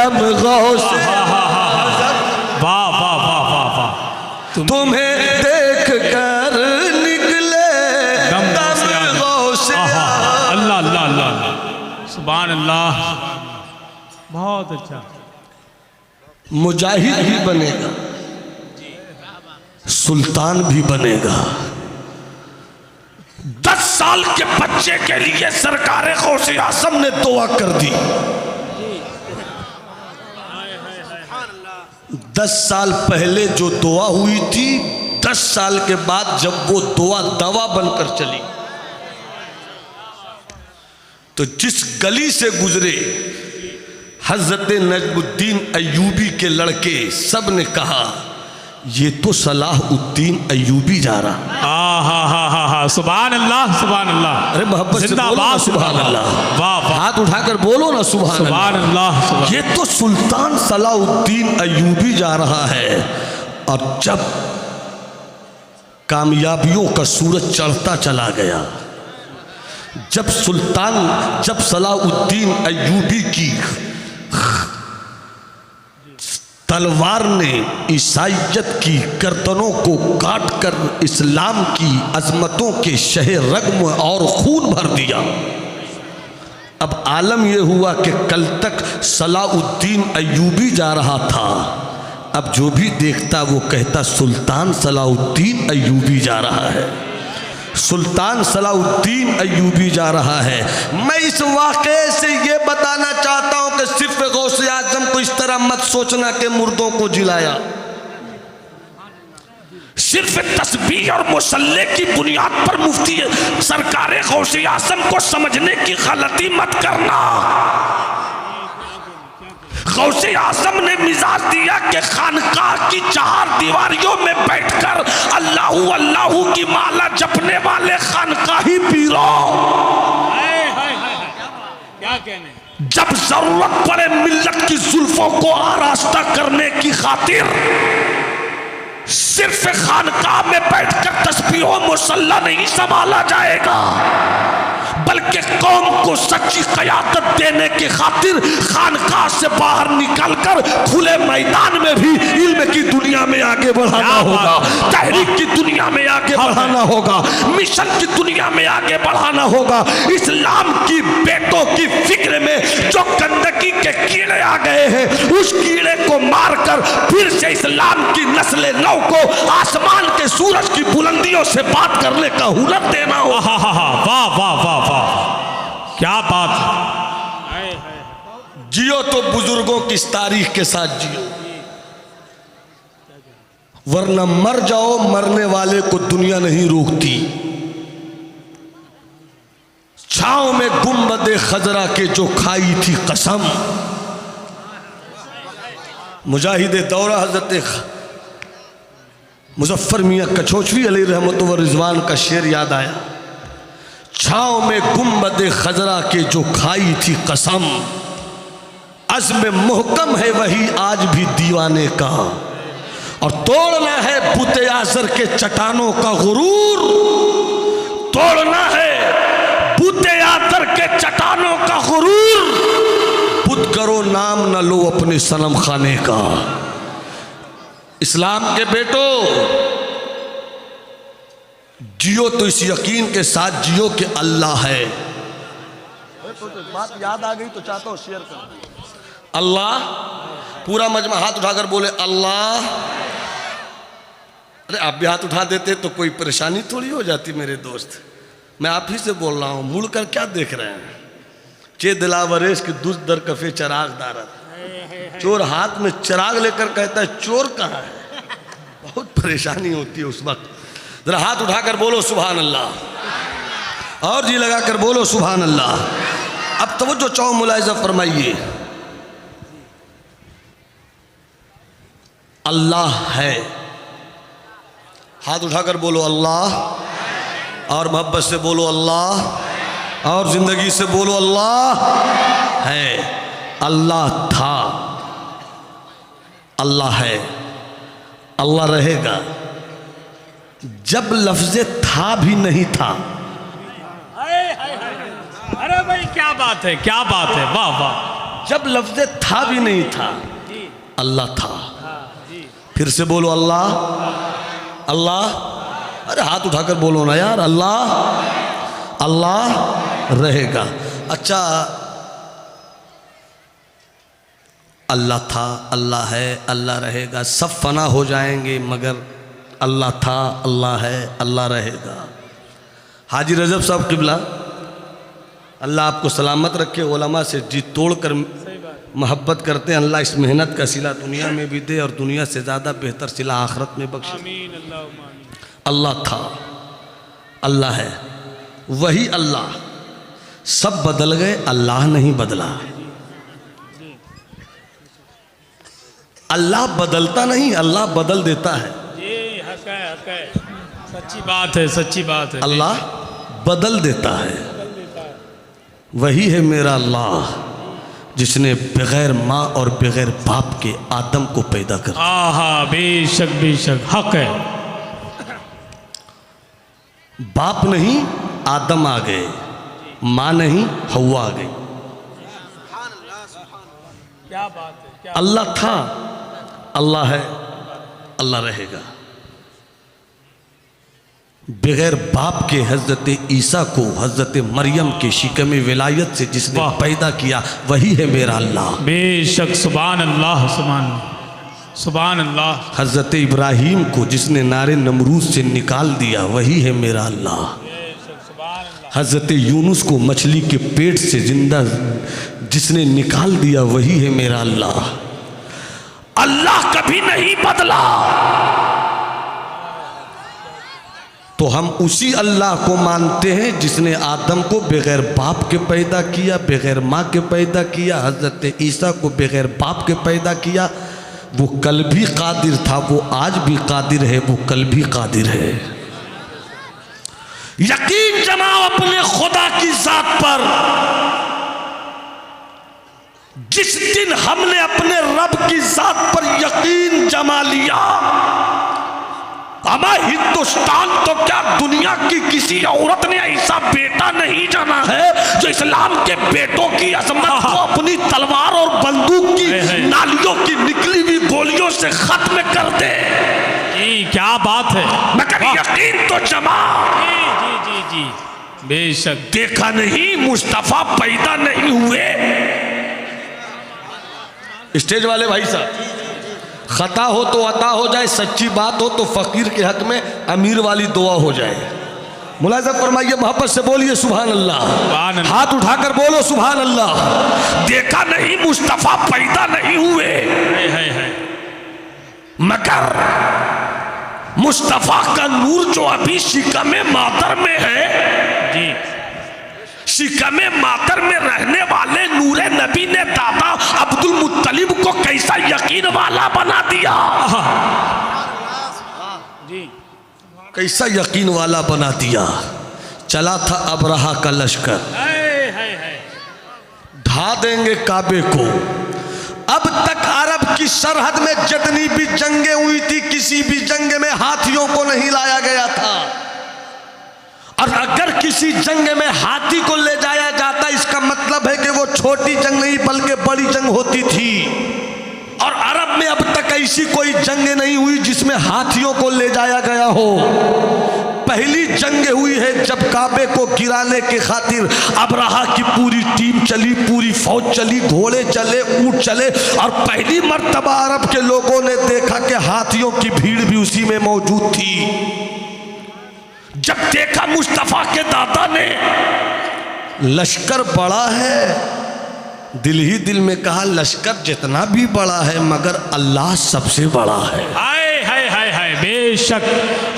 Speaker 3: दम गौसे
Speaker 2: वाह वाह वाह वाह वाह।
Speaker 3: तुम्हें देख कर निकले दम गौसे
Speaker 2: अल्लाह अल्लाह अल्लाह सुभान अल्लाह। बहुत अच्छा।
Speaker 3: मुजाहिद भी बनेगा, सुल्तान भी बनेगा।
Speaker 4: 10 साल के बच्चे के लिए सरकार गौसे आजम ने दुआ कर दी।
Speaker 3: 10 साल पहले जो दुआ हुई थी, 10 साल के बाद जब वो दुआ दवा बनकर चली, तो जिस गली से गुजरे हजरत नजमुद्दीन अय्यूबी के लड़के सब ने कहा ये तो सलाहुद्दीन अय्यूबी जा रहा।
Speaker 2: हा सुभान अल्लाह सुभान अल्लाह।
Speaker 3: अरे मोहब्बत से बोलो ना सुभान अल्लाह।
Speaker 2: वाह वाह।
Speaker 3: हाथ उठाकर बोलो ना सुभान अल्लाह। ये तो सुल्तान सलाहुद्दीन अय्यूबी जा रहा है। और जब कामयाबियों का सूरज चढ़ता चला गया, जब सलाहुद्दीन अय्यूबी की तलवार ने ईसाइयत की गर्दनों को काटकर इस्लाम की अजमतों के शहे रग में और खून भर दिया, अब आलम यह हुआ कि कल तक सलाहुद्दीन अय्यूबी जा रहा था, अब जो भी देखता वो कहता सुल्तान सलाहुद्दीन अय्यूबी जा रहा है, सुल्तान सलाहुद्दीन अय्यूबी जा रहा है। मैं इस वाक़े से ये बताना चाहता हूँ कि सिर्फ गौसे आज़म को इस तरह मत सोचना कि मुर्दों को जिलाया।
Speaker 4: सिर्फ तस्बीह और मुसल्ले की बुनियाद पर मुफ्ती सरकार गौसे आज़म को समझने की गलती मत करना। गौसे आज़म ने मिजाज दिया कि खानकाह की 4 दीवारियों में बैठकर अल्लाहू अल्लाहू की माला जपने वाले खानकाही पीरों,
Speaker 2: क्या कहने,
Speaker 4: जब जरूरत पड़े मिल्लत की जुल्फों को आरास्ता करने की खातिर सिर्फ खानकाह में बैठकर तस्बीह मुसल्ला नहीं संभाला जाएगा, बल्कि कौम को सच्ची क़यादत देने की खातिर खानकाह से बाहर निकलकर खुले मैदान में भी इल्म की दुनिया में आगे बढ़ाना होगा, तहरीक की दुनिया में आगे बढ़ाना होगा, मिशन की दुनिया में आगे बढ़ाना होगा। इस्लाम की बेटों की फिक्र में जो गंदगी के कीड़े आ गए हैं, उस कीड़े को मारकर फिर से इस्लाम की नस्ल नौ को आसमान के सूरज की बुलंदियों से बात करने का हुनर देना होगा।
Speaker 2: वाह वाह वाह वाह, क्या बात है।
Speaker 3: जियो तो बुजुर्गों की इस तारीख के साथ जियो, वरना मर जाओ, मरने वाले को दुनिया नहीं रोकती। छांव में गुंबद खजरा के जो खाई थी कसम, मुजाहिद दौरा हजरत मुजफ्फर मियाँ कछोचवी अलैहि रहमत व रिजवान का शेर याद आया। छांव में गुंबद खजरा के जो खाई थी कसम, अज़्म मुहकम है वही आज भी दीवाने का, और तोड़ना है बुत आज़र के चट्टानों का गुरूर, तोड़ना है बुत आज़र के चट्टानों का गुरूर, बुत करो नाम न लो अपने सनम खाने का। इस्लाम के बेटो, जियो तो इस यकीन के साथ जियो कि अल्लाह है। तो बात याद आ गई तो चाहता हूँ शेयर कर। अल्लाह, पूरा मजमा हाथ उठाकर बोले अल्लाह। अरे आप भी हाथ उठा देते तो कोई परेशानी थोड़ी हो जाती मेरे दोस्त। मैं आप ही से बोल रहा हूँ, मुड़ कर क्या देख रहे हैं। चे दिलावरेश की दुष्ट दर कफे चराग दारत, चोर हाथ में चिराग लेकर कहता है चोर कहाँ है, बहुत परेशानी होती है उस वक्त। जरा हाथ उठाकर बोलो सुभान अल्लाह, और जी लगाकर बोलो सुभान अल्लाह। अब तवज्जो चाहो, मुलाहिजा फरमाइए, अल्लाह है, हाथ उठाकर बोलो अल्लाह, और मोहब्बत से बोलो अल्लाह, और जिंदगी से बोलो अल्लाह है। अल्लाह था, अल्लाह है, अल्लाह रहेगा। जब लफ्ज़ था भी नहीं था।
Speaker 2: अरे भाई क्या बात है, क्या बात है, वाह वाह,
Speaker 3: जब लफ्ज़ था भी नहीं था, अल्लाह था। फिर से बोलो अल्लाह अल्लाह। अरे हाथ उठाकर बोलो ना यार, अल्लाह अल्लाह रहेगा। अच्छा, अल्लाह था, अल्लाह है, अल्लाह रहेगा, सब फना हो जाएंगे, मगर अल्लाह था, अल्लाह है, अल्लाह रहेगा। हाजी रजब साहब किबला, अल्लाह आपको सलामत रखे, उलमा से जी तोड़ कर मोहब्बत करते हैं। अल्लाह इस मेहनत का सिला दुनिया में भी दे और दुनिया से ज़्यादा बेहतर सिला आखिरत में बख्शे। अल्लाह था, अल्लाह है, वही अल्लाह। सब बदल गए, अल्लाह नहीं बदला। अल्लाह बदलता नहीं, अल्लाह बदल देता है।
Speaker 2: ये हक है, हक है, सच्ची बात है, सच्ची बात है।
Speaker 3: अल्लाह बदल देता है। वही है मेरा अल्लाह जिसने बगैर माँ और बगैर बाप के आदम को पैदा कर।
Speaker 2: आहा, बेशक बेशक, हक है।
Speaker 3: बाप नहीं आदम आ गए, माँ नहीं हवा आ गई।
Speaker 2: क्या बात है, क्या
Speaker 3: अल्लाह था, अल्लाह है, अल्लाह रहेगा। बगैर बाप के हज़रत ईसा को हज़रत मरियम के शिकम विलायत से जिसने पैदा किया, वही है मेरा अल्लाह।
Speaker 2: बेशक, सुभान अल्लाह, सुभान सुभान अल्लाह।
Speaker 3: हज़रत इब्राहीम को जिसने नारे नमरूद से निकाल दिया, वही है मेरा अल्लाह। हज़रत यूनुस को मछली के पेट से जिंदा जिसने निकाल दिया, वही है मेरा अल्लाह।
Speaker 4: अल्लाह कभी नहीं बदला।
Speaker 3: तो हम उसी अल्लाह को मानते हैं जिसने आदम को बगैर बाप के पैदा किया, बगैर माँ के पैदा किया, हज़रत ईसा को बगैर बाप के पैदा किया। वो कल भी कादिर था, वो आज भी कादिर है, वो कल भी कादिर है।
Speaker 4: यकीन जमाओ अपने खुदा की जात पर। जिस दिन हमने अपने रब की जात पर यकीन जमा लिया, हमारे हिंदुस्तान तो क्या दुनिया की किसी औरत ने ऐसा बेटा नहीं जाना है जो इस्लाम के बेटों की अजमत को अपनी तलवार और बंदूक की नालियों की निकली हुई गोलियों से खत्म कर दे।
Speaker 2: जी, क्या बात है,
Speaker 4: मगर यकीन तो जमा।
Speaker 2: जी जी जी, बेशक।
Speaker 4: देखा नहीं, मुस्तफा पैदा नहीं हुए।
Speaker 3: स्टेज वाले भाई साहब, खता हो तो अता हो जाए, सच्ची बात हो तो फकीर के हक में अमीर वाली दुआ हो जाए। मुलाज़ा फरमाइए, मोहब्बत से बोलिए सुभान अल्लाह। हाथ उठाकर बोलो सुभान अल्लाह।
Speaker 4: देखा नहीं, मुस्तफा पैदा नहीं हुए, मगर मुस्तफा का नूर जो अभी शिकमे मातर में है, जी, शिकमे मातर में रहने वाले नूरे नबी ने दादा अब्दुल मुत्तलिब को कैसा यकीन वाला बना दिया।
Speaker 2: जी,
Speaker 3: कैसा यकीन वाला बना दिया। चला था अबरहा का लश्कर, ढा देंगे काबे को। अब तक अरब की सरहद में जितनी भी जंगें हुई थी, किसी भी जंग में हाथियों को नहीं लाया गया था। और अगर किसी जंग में हाथी को ले जाया जाता, इसका मतलब है कि वो छोटी जंग नहीं बल्कि बड़ी जंग होती थी। और अरब में अब तक ऐसी कोई जंग नहीं हुई जिसमें हाथियों को ले जाया गया हो। पहली जंग हुई है जब काबे को गिराने के खातिर अबरहा की पूरी टीम चली, पूरी फौज चली, घोड़े चले, ऊंट चले। और पहली मर्तबा अरब के लोगों ने देखा कि हाथियों की भीड़ भी उसी में मौजूद थी।
Speaker 4: जब देखा मुस्तफा के दादा ने,
Speaker 3: लश्कर बड़ा है, दिल ही दिल में कहा लश्कर जितना भी बड़ा है मगर अल्लाह सबसे बड़ा है।
Speaker 2: हाय हाय हाय हाय, बेशक,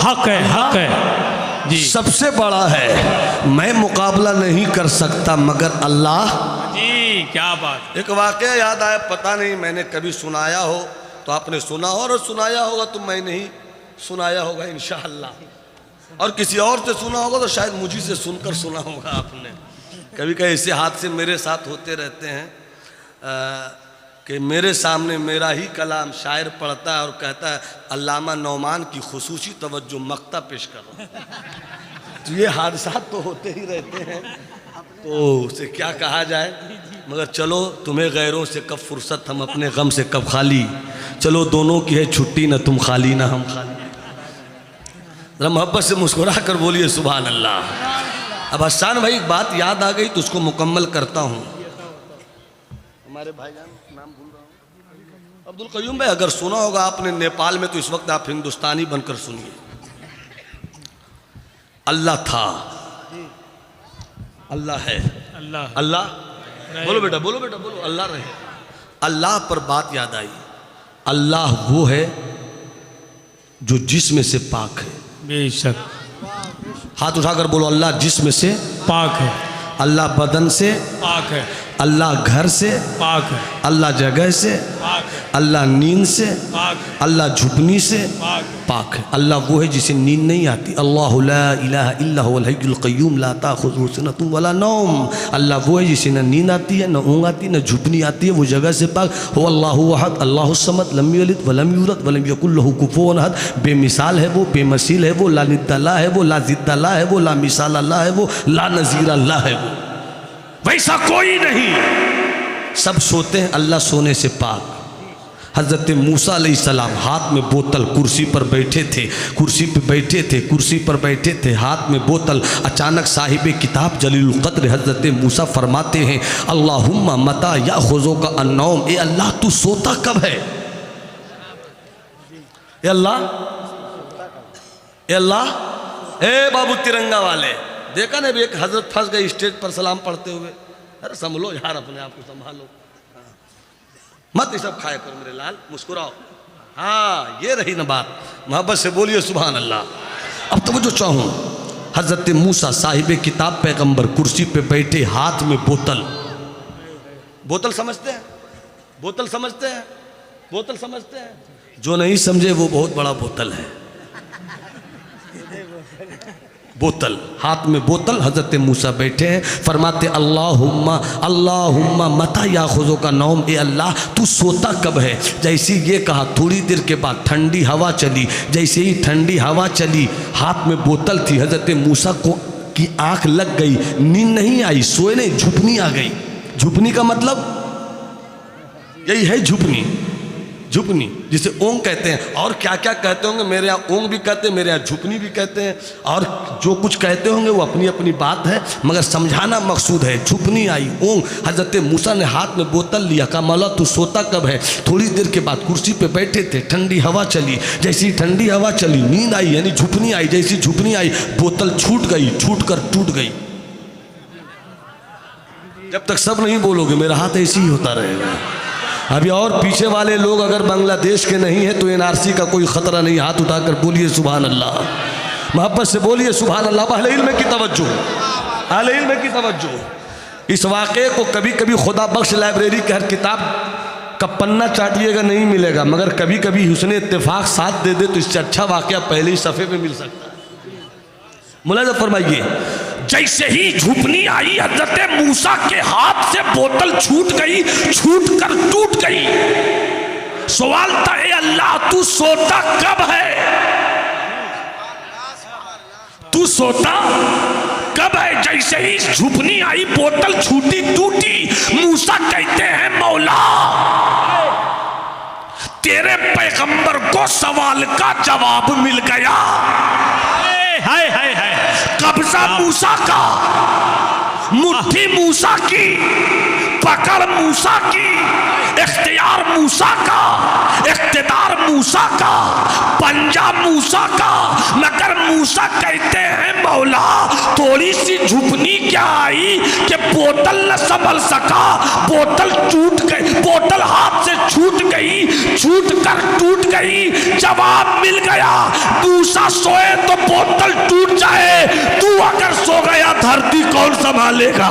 Speaker 2: हक है, हक है जी,
Speaker 3: सबसे बड़ा है। मैं मुकाबला नहीं कर सकता मगर अल्लाह।
Speaker 2: जी, क्या बात।
Speaker 3: एक वाकया याद आया, पता नहीं मैंने कभी सुनाया हो तो आपने सुना हो, और सुनाया होगा तो मैं नहीं सुनाया होगा इंशाअल्लाह, और किसी और से सुना होगा तो शायद मुझी से सुनकर सुना होगा आपने। कभी कभी ऐसे हादसे मेरे साथ होते रहते हैं कि मेरे सामने मेरा ही कलाम शायर पढ़ता है और कहता है अल्लामा नौमान की खुसूसी तवज्जो मक्ता पेश कर रहा हूँ। तो ये हादसा तो होते ही रहते हैं, तो उसे क्या कहा जाए। मगर चलो तुम्हें गैरों से कब फुर्सत, हम अपने गम से कब खाली। चलो दोनों की है छुट्टी, ना तुम खाली ना हम खाली। जरा मोहब्बत से मुस्कुरा कर बोलिए सुभान अल्लाह। अब हसन भाई एक बात याद आ गई तो उसको मुकम्मल करता हूँ। हमारे भाईजान नाम भूल रहा हूँ, अब्दुल कयूम भाई, अगर सुना होगा आपने नेपाल में तो इस वक्त आप हिंदुस्तानी बनकर सुनिए। अल्लाह था, अल्लाह है,
Speaker 2: अल्लाह
Speaker 3: अल्लाह बोलो बेटा, बोलो बेटा, बोलो अल्लाह रहे। अल्लाह पर बात याद आई। अल्लाह वो है जो जिस्म से पाक है।
Speaker 2: बेशक।
Speaker 3: हाथ उठाकर बोलो अल्लाह जिस्म से
Speaker 2: पाक है,
Speaker 3: अल्लाह बदन से
Speaker 2: पाक है,
Speaker 3: अल्लाह घर से
Speaker 2: पाक है,
Speaker 3: अल्लाह जगह से
Speaker 2: पाक है,
Speaker 3: अल्लाह नींद से
Speaker 2: पाक है,
Speaker 3: अल्लाह झुकनी से
Speaker 2: पाक है।
Speaker 3: पाक है। अल्लाह वो है जिसे नींद नहीं आती। अल्लाह ला इलाहा इल्ला हुवल हय्युल क़य्यूम ला ताख़ुज़ुहु सिनतुन वला नौम। अल्लाह वो है जिसे न नींद आती है, न ऊँग आती है, न झुकनी आती है, वो जगह से पाक। हुवल्लाहु अहद अल्लाहु समद लम यलिद वलम यूलद वलम यकुल लहू कुफुवन अहद। बेमिसाल है वो, बेमसील है वो, ला निद्द ला है वो, ला ज़िद्द ला है वो, ला मिसाल ला है वो, ला नज़ीर ला है वो। वैसा कोई नहीं। सब सोते हैं, अल्लाह सोने से पाक। हज़रत मूसा अलैहिस्सलाम हाथ में बोतल, कुर्सी पर बैठे थे, कुर्सी पर बैठे थे, कुर्सी पर बैठे थे, हाथ में बोतल। अचानक साहिब किताब जलीलुल क़द्र हज़रत मूसा फरमाते हैं अल्लाहुम्मा मता याख़ुज़ुका अन्नौम। ए अल्लाह तू सोता कब है? ए अल्लाह, ए अल्लाह, ए बाबू तिरंगा वाले, देखा ना एक हजरत फंस गई स्टेज पर सलाम पढ़ते हुए। अरे संभलो यार, अपने आप को संभालो, मत ये सब खाया करो मेरे लाल, मुस्कुराओ। हाँ ये रही ना बात, मोहब्बत से बोलिए सुभान अल्लाह। अब तो जो चाहूँ, हजरत मूसा साहिब किताब पैगंबर कुर्सी पे बैठे, हाथ में बोतल। बोतल समझते हैं? बोतल समझते हैं? बोतल समझते हैं? जो नहीं समझे वो बहुत बड़ा बोतल है। बोतल, हाथ में बोतल, हजरत मूसा बैठे हैं, फरमाते अल्लाहुम्मा अल्लाहुम्मा मता याख़ुज़ुका नौम। ए अल्लाह तू सोता कब है? जैसे ये कहा थोड़ी देर के बाद ठंडी हवा चली। जैसे ही ठंडी हवा चली, हाथ में बोतल थी, हजरत मूसा को की आंख लग गई, नींद नहीं आई, सोए नहीं, झुपनी आ गई। झुपनी का मतलब यही है, झुपनी, झुपनी जिसे ओंग कहते हैं। और क्या क्या कहते होंगे, मेरे यहाँ ओंग भी कहते हैं, मेरे यहाँ झुपनी भी कहते हैं, और जो कुछ कहते होंगे वो अपनी अपनी बात है, मगर समझाना मकसूद है। झुपनी आई, ओंग। हजरत मूसा ने हाथ में बोतल लिया, कहा मौला तू सोता कब है? थोड़ी देर के बाद कुर्सी पे बैठे थे, ठंडी हवा चली। जैसी ठंडी हवा चली, नींद आई, यानी झुपनी आई। जैसी झुपनी आई, बोतल छूट गई, छूट कर टूट गई। जब तक सब नहीं बोलोगे मेरा हाथ ऐसे ही होता रहेगा। अभी और पीछे वाले लोग अगर बांग्लादेश के नहीं है तो एनआरसी का कोई खतरा नहीं। हाथ उठाकर बोलिए सुभान अल्लाह, मोहब्बत से बोलिए सुभान अल्लाह। अहले इल्म की तवज्जो, अहले इल्म की तवज्जो। इस वाक़े को कभी कभी खुदा बख्श लाइब्रेरी के हर किताब का पन्ना चाटिएगा नहीं मिलेगा, मगर कभी कभी हुस्न इत्तेफाक साथ दे दे तो इससे अच्छा वाक़या पहले ही सफ़े पे मिल सकता है। मुलाज़ा फरमाइए,
Speaker 4: जैसे ही झुपनी आई, हजरत मूसा के हाथ से बोतल छूट गई, छूट कर टूट गई। सवाल था ए अल्लाह तू सोता कब है? तू सोता कब है? जैसे ही झुपनी आई, बोतल छूटी टूटी। मूसा कहते हैं मौला तेरे पैगंबर को सवाल का जवाब मिल गया।
Speaker 2: हाय हाय हाय,
Speaker 4: कब्जा मूसा का, मुट्ठी मूसा की, पकड़ मूसा की, इख्तियार मूसा का, इख्तिदार मूसा का, पंजा मूसा का। मगर मूसा कहते हैं मौला थोड़ी सी झुपनी क्या आई कि बोतल न संभल सका, बोतल टूट गई, बोतल हाथ से छूट गई, छूट कर टूट गई। जवाब मिल गया, मूसा सोए तो बोतल टूट जाए, तू अगर सो गया धरती कौन संभालेगा?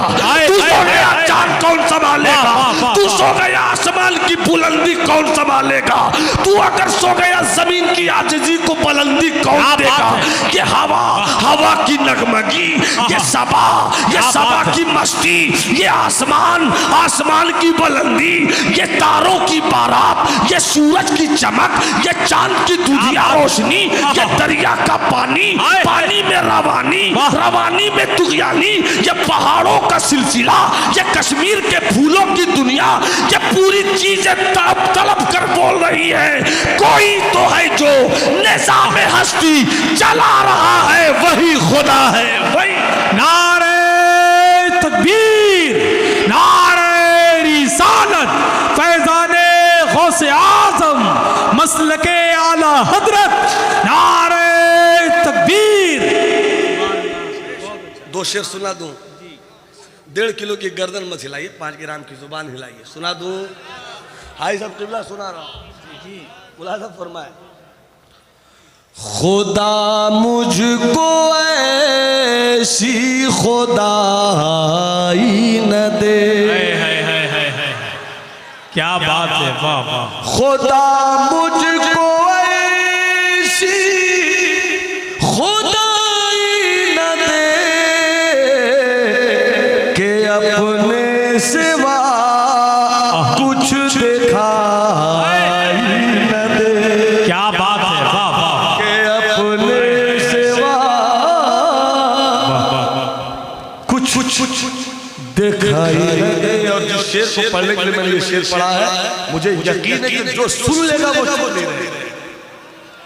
Speaker 4: तू सो गया चांद कौन संभालेगा? तू सो गया आसमान की बुलंदी कौन संभालेगा? तू अगर सो गया जमीन की आजिज़ी को बुलंदी कौन देगा? ये हवा, हवा की नगमगी, ये सबा की मस्ती, ये आसमान, आसमान की बुलंदी, ये तारों की बारात, ये सूरज की चमक, ये चांद की दुधिया रोशनी, ये दरिया का पानी, पानी में रवानी, रवानी में तुगयानी, ये पहाड़ों का सिलसिला, ये कश्मीर के फूलों की दुनिया, ये पूरी चीजें तड़प तड़प कर बोल रही है, कोई तो है जो निज़ाम हस्ती चला रहा है, वही खुदा है। वही
Speaker 2: नारे तकबीर, नारे रिसालत, फैज़ाने गौसे आज़म, मसलके आला हजरत, नारे तकबीर।
Speaker 3: दो शेर सुना दूं? 1.5 किलो की गर्दन मत हिलाइए, 5 ग्राम की जुबान हिलाइए। सुना दूं? हाई सब किबला सुना रहा हूं, मुलाज़ा फरमाए। खुदा मुझको ऐसी खुदाई न दे,
Speaker 2: क्या बात है, वाह वाह।
Speaker 3: खुदा मुझको ऐसी खुदाई न दे कि अपने सिवा कुछ दिखाई न दे।
Speaker 2: क्या बात है, वाह वाह।
Speaker 3: कि अपने सिवा कुछ दिखाई न दे। और जिस शेर को पढ़ने के लिए मैंने ये शेर पढ़ा है, मुझे यकीन है कि जो सुन लेगा वो सुन नहीं रहे,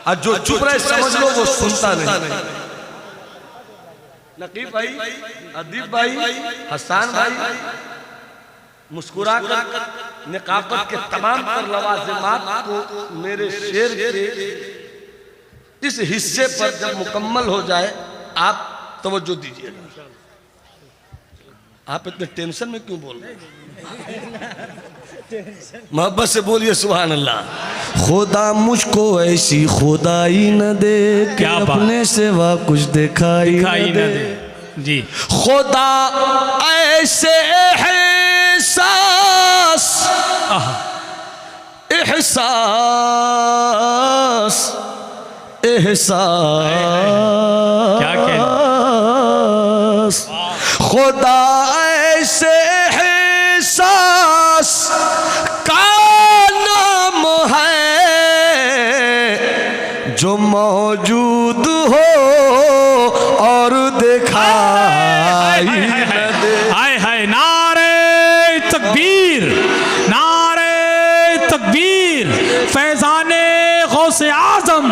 Speaker 3: और जो चुप रहे समझ लो वो सुनता नहीं। नकीब भाई, अदीब भाई, हसन भाई मुस्कुरा कर निकाबत के तमाम पर लवाजिमात को मेरे शेर के इस हिस्से पर जब मुकम्मल हो जाए आप तवज्जो दीजिएगा। आप इतने टेंशन में क्यों बोल रहे हैं? मोहब्बत से बोलिए सुभान अल्लाह। खुदा मुझको ऐसी खुदाई न दे कि अपने सिवा कुछ दिखाई न दे।
Speaker 2: जी,
Speaker 3: खुदा ऐसे एहसास, एहसास, एहसास,
Speaker 2: क्या कहना?
Speaker 3: खुदा ऐसे एहसास का नाम है जो मौजूद हो और दिखाई न दे।
Speaker 2: हाय हाय, नारे तकबीर, नारे तकबीर, फैज़ाने गौसे आज़म,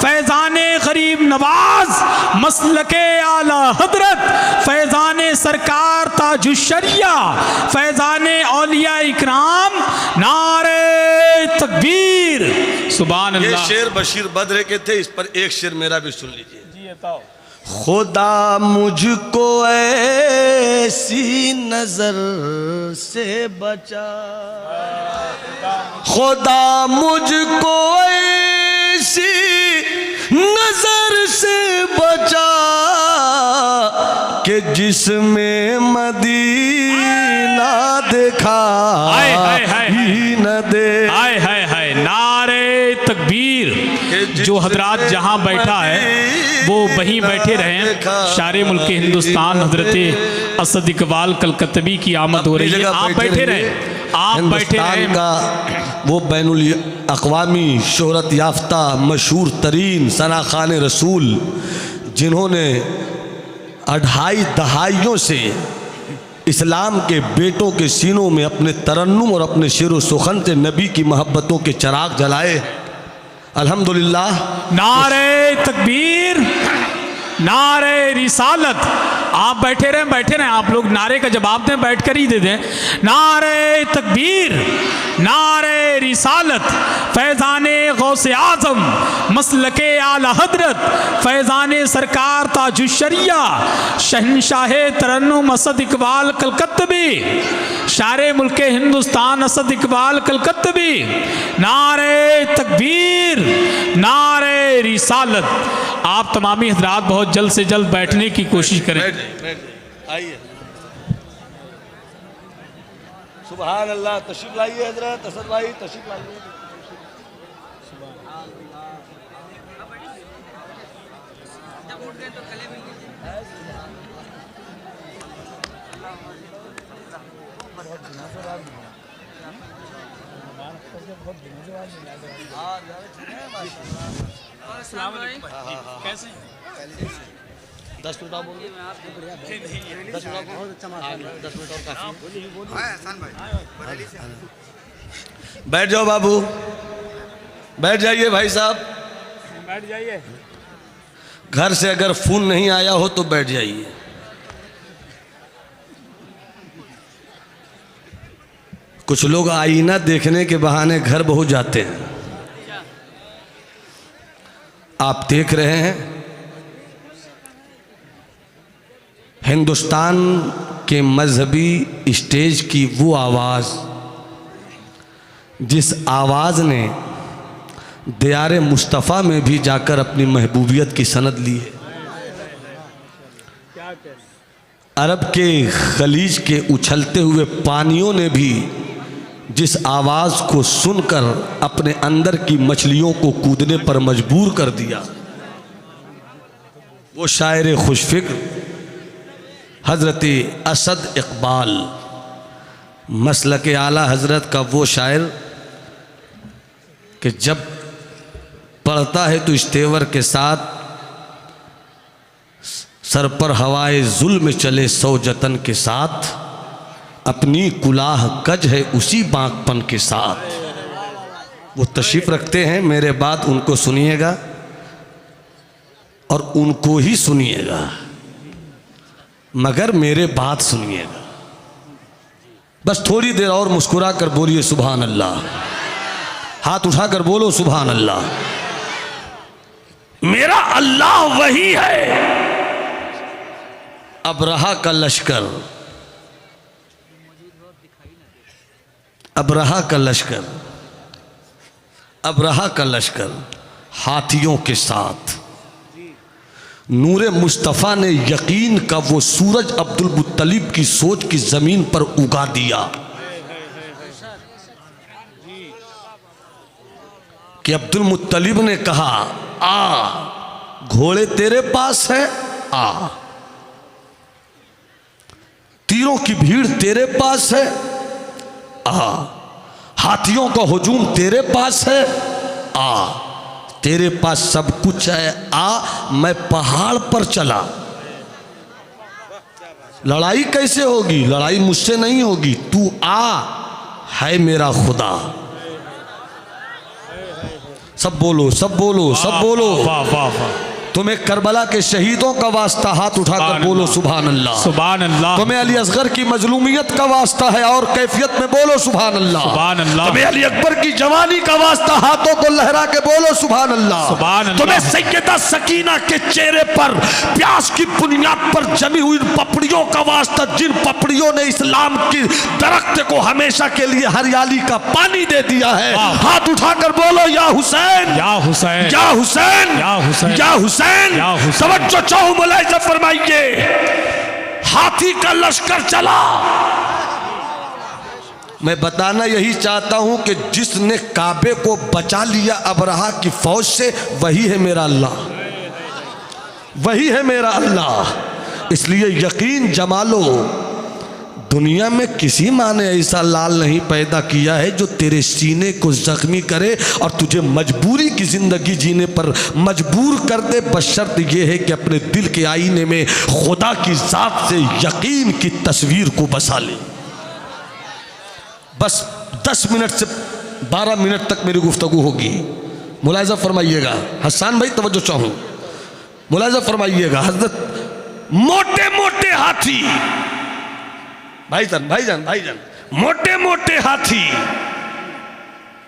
Speaker 2: फैज़ाने गरीब नवाज, मसलके आला हजरत, फैज़ाने सरकार ताजुश्शरिया, फैज़ाने औलिया इकराम, नारे तकबीर, सुभान
Speaker 3: ये
Speaker 2: अल्लाह।
Speaker 3: शेर बशीर बद्र के थे, इस पर एक शेर मेरा भी सुन लीजिए। खुदा मुझको ऐसी नजर से बचा, खुदा मुझको ऐसी नजर से बचा कि जिसमें मदीना दिखाई न दे।
Speaker 2: हाय हाय हाय, नारे तकबीर। जो हजरात जहाँ बैठा है वो वहीं बैठे रहें। शारे मुल्क हिंदुस्तान हजरत असद इकबाल कलकत्तवी की आमद हो रही है, आप बैठे रहें, आप बैठे रहें।
Speaker 3: का वो बैनुल अक़वामी शोहरत याफ्ता मशहूर तरीन सना खान रसूल, जिन्होंने 2.5 दहाइयों से इस्लाम के बेटों के सीनों में अपने तरन्नुम और अपने शेर व सुखन से नबी की मोहब्बतों के चिराग जलाए। अल्हम्दुलिल्लाह।
Speaker 2: नारे तकबीर, नारे रिसालत। आप बैठे रहें, आप लोग नारे का जवाब दें, बैठ कर ही दे दें। नारे तकबीर, नारे रिसालत, फैज़ाने गौसे आज़म, मसलके आला हजरत, फैज़ाने सरकार ताजुश्शरिया, शहनशाह तरन्नुम असद इकबाल कलकत्तवी, शारे मुल्क हिंदुस्तान असद इकबाल कलकत्तवी, नारे तकबीर, नारे रिसालत। आप तमामी हजरात बहुत जल्द से जल्द बैठने की कोशिश करें।
Speaker 3: आइए, सुभान अल्लाह। तशरीफ लाइए हजरत असद भाई, तशरीफ लाइए।
Speaker 2: कैसे
Speaker 3: 10 मिनट और बोल दो। 10 मिनट और 10 मिनट और काफी है। बैठ जाओ बाबू, बैठ जाइए भाई साहब,
Speaker 2: बैठ जाइए।
Speaker 3: घर से अगर फोन नहीं आया हो तो बैठ जाइए। कुछ लोग आईना देखने के बहाने घर बहुत जाते हैं। आप देख रहे हैं हिंदुस्तान के मजहबी स्टेज की वो आवाज़, जिस आवाज़ ने दियारे मुस्तफ़ा में भी जाकर अपनी महबूबियत की सनद ली है। अरब के खलीज के उछलते हुए पानियों ने भी जिस आवाज़ को सुनकर अपने अंदर की मछलियों को कूदने पर मजबूर कर दिया, वो शायर खुशफिक्र हज़रत असद इकबाल, मसलक आला हज़रत का वो शायर कि जब पढ़ता है तो इस तेवर के साथ, सर पर हवाए जुल्म चले सौ जतन के साथ, अपनी कुलाह कज है उसी बांकपन के साथ। वो तशरीफ़ रखते हैं, मेरे बात उनको सुनिएगा और उनको ही सुनिएगा, मगर मेरे बात सुनिएगा। बस थोड़ी देर और मुस्कुरा कर बोलिए सुभान अल्लाह, हाथ उठाकर बोलो सुभान अल्लाह। मेरा अल्लाह वही है। अबरहा का लश्कर, अबरहा का लश्कर, अबरहा का लश्कर हाथियों के साथ, नूरे मुस्तफ़ा ने यकीन का वो सूरज अब्दुल मुत्तलिब की सोच की ज़मीन पर उगा दिया कि अब्दुल मुत्तलिब ने कहा, आ घोड़े तेरे पास है, आ तीरों की भीड़ तेरे पास है, आ हाथियों का हुजूम तेरे पास है, आ तेरे पास सब कुछ है, आ मैं पहाड़ पर चला। लड़ाई कैसे होगी? लड़ाई मुझसे नहीं होगी, तू आ, है मेरा खुदा। सब बोलो, सब बोलो, सब बोलो।
Speaker 2: वाह वाह वाह।
Speaker 3: तुम्हें करबला के शहीदों का वास्ता, हाथ उठाकर बोलो सुभान अल्लाह।
Speaker 2: सुभान अल्लाह।
Speaker 3: तुम्हें अली असगर की मजलूमियत का वास्ता है और कैफियत में बोलो सुभान अल्लाह।
Speaker 2: सुभान अल्लाह।
Speaker 3: तुम्हें अली अकबर की जवानी का वास्ता, हाथों को लहरा के बोलो सुभान अल्लाह।
Speaker 2: सुभान अल्लाह।
Speaker 3: तुम्हें सैयदा सकीना के चेहरे पर प्यास की बुनियाद पर जमी हुई पपड़ियों का वास्ता, जिन पपड़ियों ने इस्लाम की दरख्त को हमेशा के लिए हरियाली का पानी दे दिया है, हाथ उठाकर बोलो या हुसैन,
Speaker 2: या हुसैन,
Speaker 3: या हुसैन,
Speaker 2: या हुसैन,
Speaker 3: या हुसैन। तवज्जो चाहूं मुलाहिजा फरमाइए, हाथी का लश्कर चला। मैं बताना यही चाहता हूं कि जिसने काबे को बचा लिया अबरहा की फौज से, वही है मेरा अल्लाह, वही है मेरा अल्लाह। इसलिए यकीन जमा लो, दुनिया में किसी माँ ने ऐसा लाल नहीं पैदा किया है जो तेरे सीने को जख्मी करे और तुझे मजबूरी की जिंदगी जीने पर मजबूर कर दे, बशर्त यह है कि अपने दिल के आईने में खुदा की जात से यकीन की तस्वीर को बसा ले। बस 10 मिनट से 12 मिनट तक मेरी गुफ्तगू होगी, मुलाहिजा फरमाइएगा। हसन भाई तवज्जो चाहूँ, मुलाहिजा फरमाइएगा। हजरत मोटे मोटे हाथी, भाईजान भाईजान भाईजान, मोटे मोटे हाथी,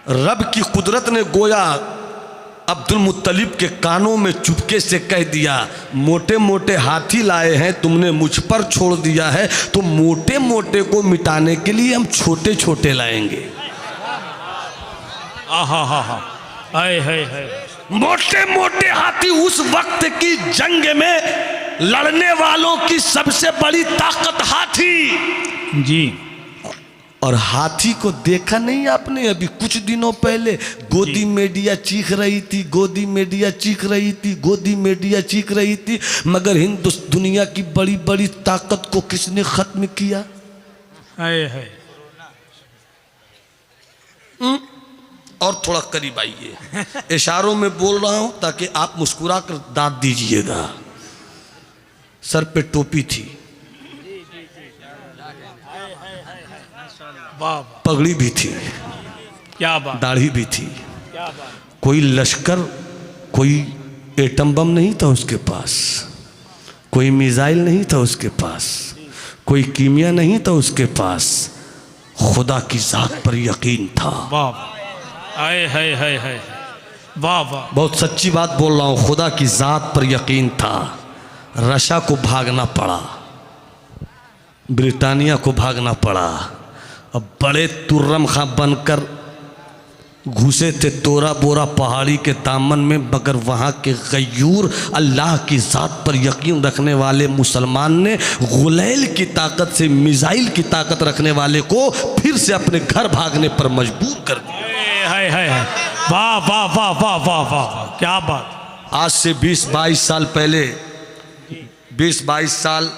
Speaker 3: रब की कुदरत ने गोया अब्दुल मुत्तलिब के कानों में चुपके से कह दिया, मोटे मोटे हाथी लाए हैं, तुमने मुझ पर छोड़ दिया है, तो मोटे मोटे को मिटाने के लिए हम छोटे छोटे लाएंगे।
Speaker 2: आहा हा हा, हाय हाय हाय।
Speaker 3: मोटे मोटे हाथी उस वक्त की जंग में लड़ने वालों की सबसे बड़ी ताकत हाथी।
Speaker 2: जी।
Speaker 3: और हाथी को देखा नहीं आपने? अभी कुछ दिनों पहले गोदी मेडिया चीख रही थी, गोदी मेडिया चीख रही थी, गोदी मेडिया चीख रही थी, मगर दुनिया की बड़ी बड़ी ताकत को किसने खत्म किया?
Speaker 2: है।
Speaker 3: और थोड़ा करीब आइए, इशारों में बोल रहा हूं ताकि आप मुस्कुरा कर दाद दीजिएगा। सर पे टोपी थी, पगड़ी भी थी,
Speaker 2: क्या बात,
Speaker 3: दाढ़ी भी थी।
Speaker 2: क्या बात।
Speaker 3: कोई लश्कर, कोई एटम बम नहीं था उसके पास, कोई मिसाइल नहीं था उसके पास, कोई कीमिया नहीं था उसके पास, खुदा की जात पर यकीन था।
Speaker 2: वाह, है। वाह वाह,
Speaker 3: बहुत सच्ची बात बोल रहा हूँ, खुदा की जात पर यकीन था। रशिया को भागना पड़ा, ब्रिटानिया को भागना पड़ा। अब बड़े तुर्रम खां बनकर घुसे थे तोरा बोरा पहाड़ी के दामन में, मगर वहाँ के गयूर अल्लाह की ज़ात पर यकीन रखने वाले मुसलमान ने गुलैल की ताकत से मिसाइल की ताकत रखने वाले को फिर से अपने घर भागने पर मजबूर कर दिया।
Speaker 2: है। वाह वाह वाह वाह वाह वाह, क्या बात।
Speaker 3: आज से 20-22 साल पहले, 20-22 साल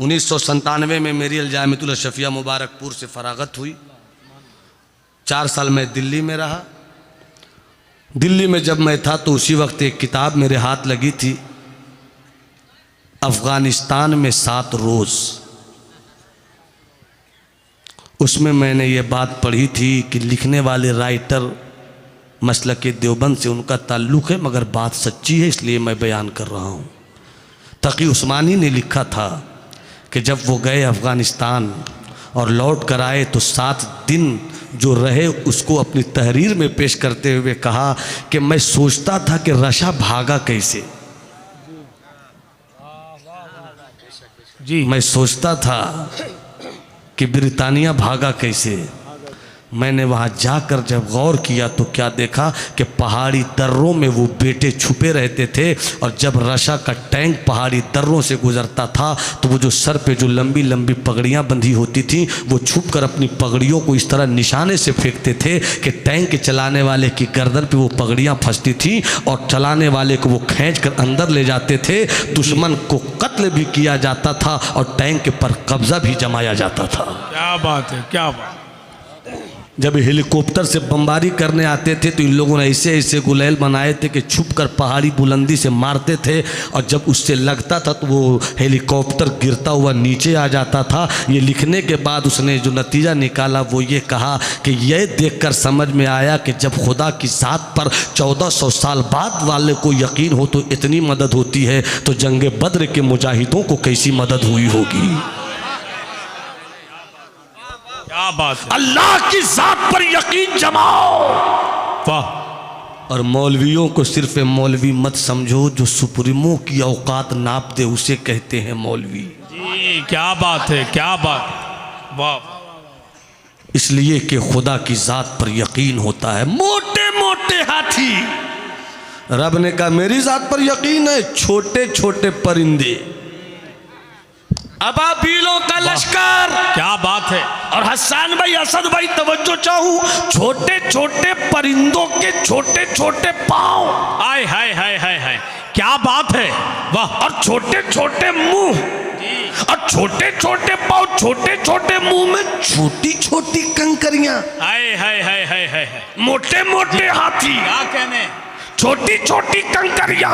Speaker 3: 1997 में मेरी अलजामितुल अशफिया मुबारकपुर से फरागत हुई। 4 साल मैं दिल्ली में रहा। दिल्ली में जब मैं था तो उसी वक्त एक किताब मेरे हाथ लगी थी, अफ़गानिस्तान में 7 रोज़। उसमें मैंने ये बात पढ़ी थी कि लिखने वाले राइटर मसलक देवबंद से उनका ताल्लुक़ है, मगर बात सच्ची है इसलिए मैं बयान कर रहा हूँ। तकी उस्मानी ने लिखा था कि जब वो गए अफ़गानिस्तान और लौट कर आए तो 7 दिन जो रहे उसको अपनी तहरीर में पेश करते हुए कहा कि मैं सोचता था कि रशिया भागा कैसे
Speaker 2: जी,
Speaker 3: मैं सोचता था कि ब्रिटानिया भागा कैसे। मैंने वहाँ जाकर जब गौर किया तो क्या देखा कि पहाड़ी दर्रों में वो बेटे छुपे रहते थे, और जब रशिया का टैंक पहाड़ी दर्रों से गुजरता था तो वो जो सर पे जो लंबी लंबी पगड़ियाँ बंधी होती थी वो छुपकर अपनी पगड़ियों को इस तरह निशाने से फेंकते थे कि टैंक चलाने वाले की गर्दन पे वो पगड़ियाँ फंसती थी और चलाने वाले को वो खींच कर अंदर ले जाते थे। दुश्मन को कत्ल भी किया जाता था और टैंक पर कब्जा भी जमाया जाता था।
Speaker 2: क्या बात है, क्या बात।
Speaker 3: जब हेलीकॉप्टर से बमबारी करने आते थे तो इन लोगों ने ऐसे ऐसे गुलैल बनाए थे कि छुपकर पहाड़ी बुलंदी से मारते थे, और जब उससे लगता था तो वो हेलीकॉप्टर गिरता हुआ नीचे आ जाता था। ये लिखने के बाद उसने जो नतीजा निकाला वो ये कहा कि यह देखकर समझ में आया कि जब खुदा की ज़ात पर 1400 साल बाद वाले को यकीन हो तो इतनी मदद होती है, तो जंग बद्र के मुजाहिदों को कैसी मदद हुई होगी।
Speaker 2: क्या बात है।
Speaker 4: अल्लाह की जात पर यकीन जमाओ।
Speaker 2: वाह।
Speaker 3: और मौलवियों को सिर्फ मौलवी मत समझो, जो सुप्रीमो की औकात नाप दे उसे कहते हैं मौलवी।
Speaker 2: जी, क्या बात है, क्या बात। वाह।
Speaker 3: इसलिए कि खुदा की जात पर यकीन होता है। मोटे मोटे हाथी, रब ने कहा मेरी जात पर यकीन है। छोटे छोटे परिंदे, अबाबीलों का लश्कर,
Speaker 2: क्या बात है।
Speaker 4: और हसन भाई, असद भाई तवज्जो चाहूं, छोटे छोटे परिंदों के छोटे छोटे पांव,
Speaker 2: हाय हाय हाय हाय हाय, क्या बात है। वाह।
Speaker 4: और छोटे छोटे मुंह, और छोटे छोटे पांव, छोटे छोटे मुंह में
Speaker 3: छोटी छोटी कंकरियां,
Speaker 2: हाय हाय हाय हाय हाय,
Speaker 4: मोटे मोटे हाथी,
Speaker 2: क्या कहने,
Speaker 4: छोटी छोटी कंकरियां।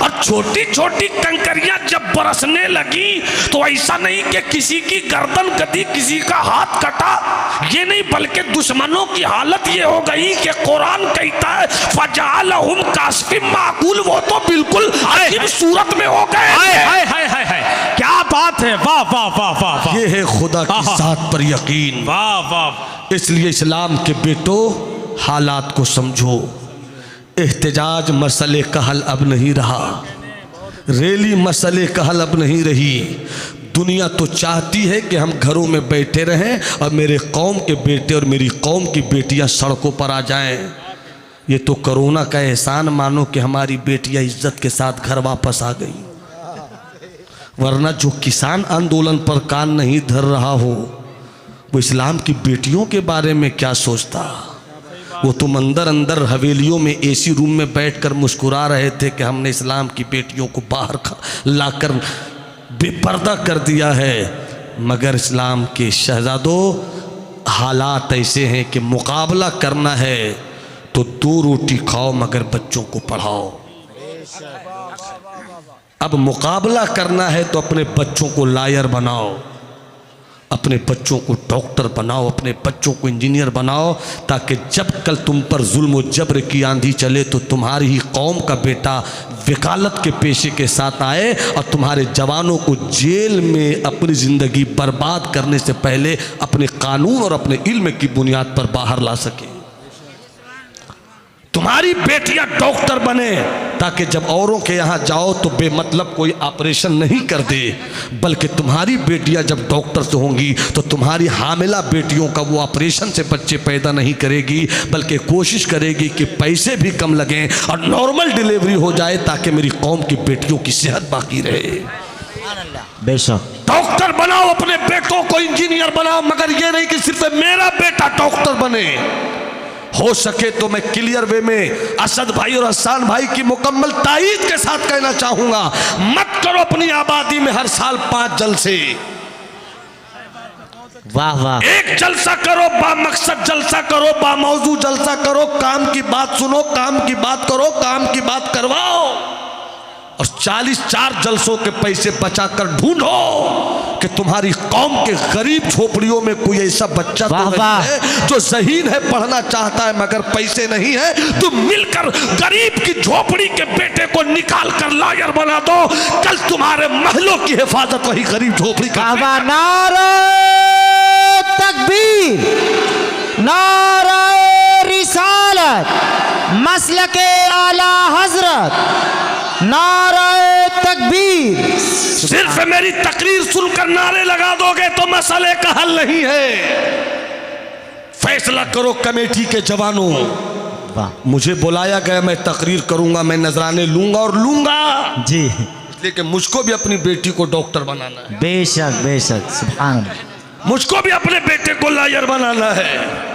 Speaker 4: और छोटी छोटी कंकरियां जब बरसने लगी तो ऐसा नहीं कि किसी की गर्दन कटी, किसी का हाथ कटा, ये नहीं, बल्कि दुश्मनों की हालत ये हो गई कि कुरान कहता है फजालहुम कास्फिम माकूल, वो तो बिल्कुल अजीब सूरत में हो गए।
Speaker 2: हाय हाय हाय हाय हाय, क्या बात है। वाह वाह वाह वाह।
Speaker 3: ये है खुदा की जात पर यकीन।
Speaker 2: वाह वाह।
Speaker 3: इसलिए इस्लाम के बेटो हालात को समझो। एहतजाज मसले का हल अब नहीं रहा, रैली मसले का हल अब नहीं रही। दुनिया तो चाहती है कि हम घरों में बैठे रहें और मेरे कौम के बेटे और मेरी कौम की बेटियां सड़कों पर आ जाएं। ये तो कोरोना का एहसान मानो कि हमारी बेटियां इज्जत के साथ घर वापस आ गई, वरना जो किसान आंदोलन पर कान नहीं धर रहा हो वो इस्लाम की बेटियों के बारे में क्या सोचता। वो तुम अंदर अंदर हवेलियों में एसी रूम में बैठकर मुस्कुरा रहे थे कि हमने इस्लाम की बेटियों को बाहर लाकर बेपर्दा कर दिया है, मगर इस्लाम के शहजादों हालात ऐसे हैं कि मुकाबला करना है तो 2 रोटी खाओ मगर बच्चों को पढ़ाओ। अब मुकाबला करना है तो अपने बच्चों को लॉयर बनाओ, अपने बच्चों को डॉक्टर बनाओ, अपने बच्चों को इंजीनियर बनाओ, ताकि जब कल तुम पर जुल्म और जबर की आंधी चले तो तुम्हारी ही कौम का बेटा वकालत के पेशे के साथ आए और तुम्हारे जवानों को जेल में अपनी ज़िंदगी बर्बाद करने से पहले अपने कानून और अपने इल्म की बुनियाद पर बाहर ला सके। तुम्हारी बेटियां डॉक्टर बने ताकि जब औरों के यहाँ जाओ तो बेमतलब कोई ऑपरेशन नहीं कर दे, बल्कि तुम्हारी बेटियां जब डॉक्टर से होंगी तो तुम्हारी हामिला बेटियों का वो ऑपरेशन से बच्चे पैदा नहीं करेगी, बल्कि कोशिश करेगी कि पैसे भी कम लगें और नॉर्मल डिलीवरी हो जाए ताकि मेरी कौम की बेटियों की सेहत बाकी रहे।
Speaker 4: बेशक
Speaker 3: डॉक्टर बनाओ अपने बेटों को, इंजीनियर बनाओ, मगर ये नहीं कि सिर्फ मेरा बेटा डॉक्टर बने। हो सके तो मैं क्लियर वे में असद भाई और हसन भाई की मुकम्मल तायीद के साथ कहना चाहूंगा, मत करो अपनी आबादी में हर साल 5 जलसे।
Speaker 4: वाह वाह,
Speaker 3: एक जलसा करो, बामकसद जलसा करो, बामौजू जलसा करो, काम की बात सुनो, काम की बात करो, काम की बात करवाओ, और 44 जलसों के पैसे बचाकर ढूंढो कि तुम्हारी कौम के गरीब झोपड़ियों में कोई ऐसा बच्चा तो नहीं है जो ज़हीन है, पढ़ना चाहता है मगर पैसे नहीं है। तुम मिलकर गरीब की झोपड़ी के बेटे को निकाल कर लॉयर बना दो, कल तुम्हारे महलों की हिफाजत वही गरीब झोपड़ी का।
Speaker 5: नारे तकबीर, नारे रिसालत, मसलके आला हजरत, नारे तकबीर।
Speaker 3: सिर्फ मेरी तकरीर सुनकर नारे लगा दोगे तो मसले का हल नहीं है। फैसला करो कमेटी के जवानों, मुझे बुलाया गया, मैं तकरीर करूंगा, मैं नजराने लूंगा और लूंगा
Speaker 5: जी,
Speaker 3: इसलिए कि मुझको भी अपनी बेटी को डॉक्टर बनाना है,
Speaker 5: बेशक बेशक, सुभान अल्लाह।
Speaker 3: मुझको भी अपने बेटे को लॉयर बनाना है,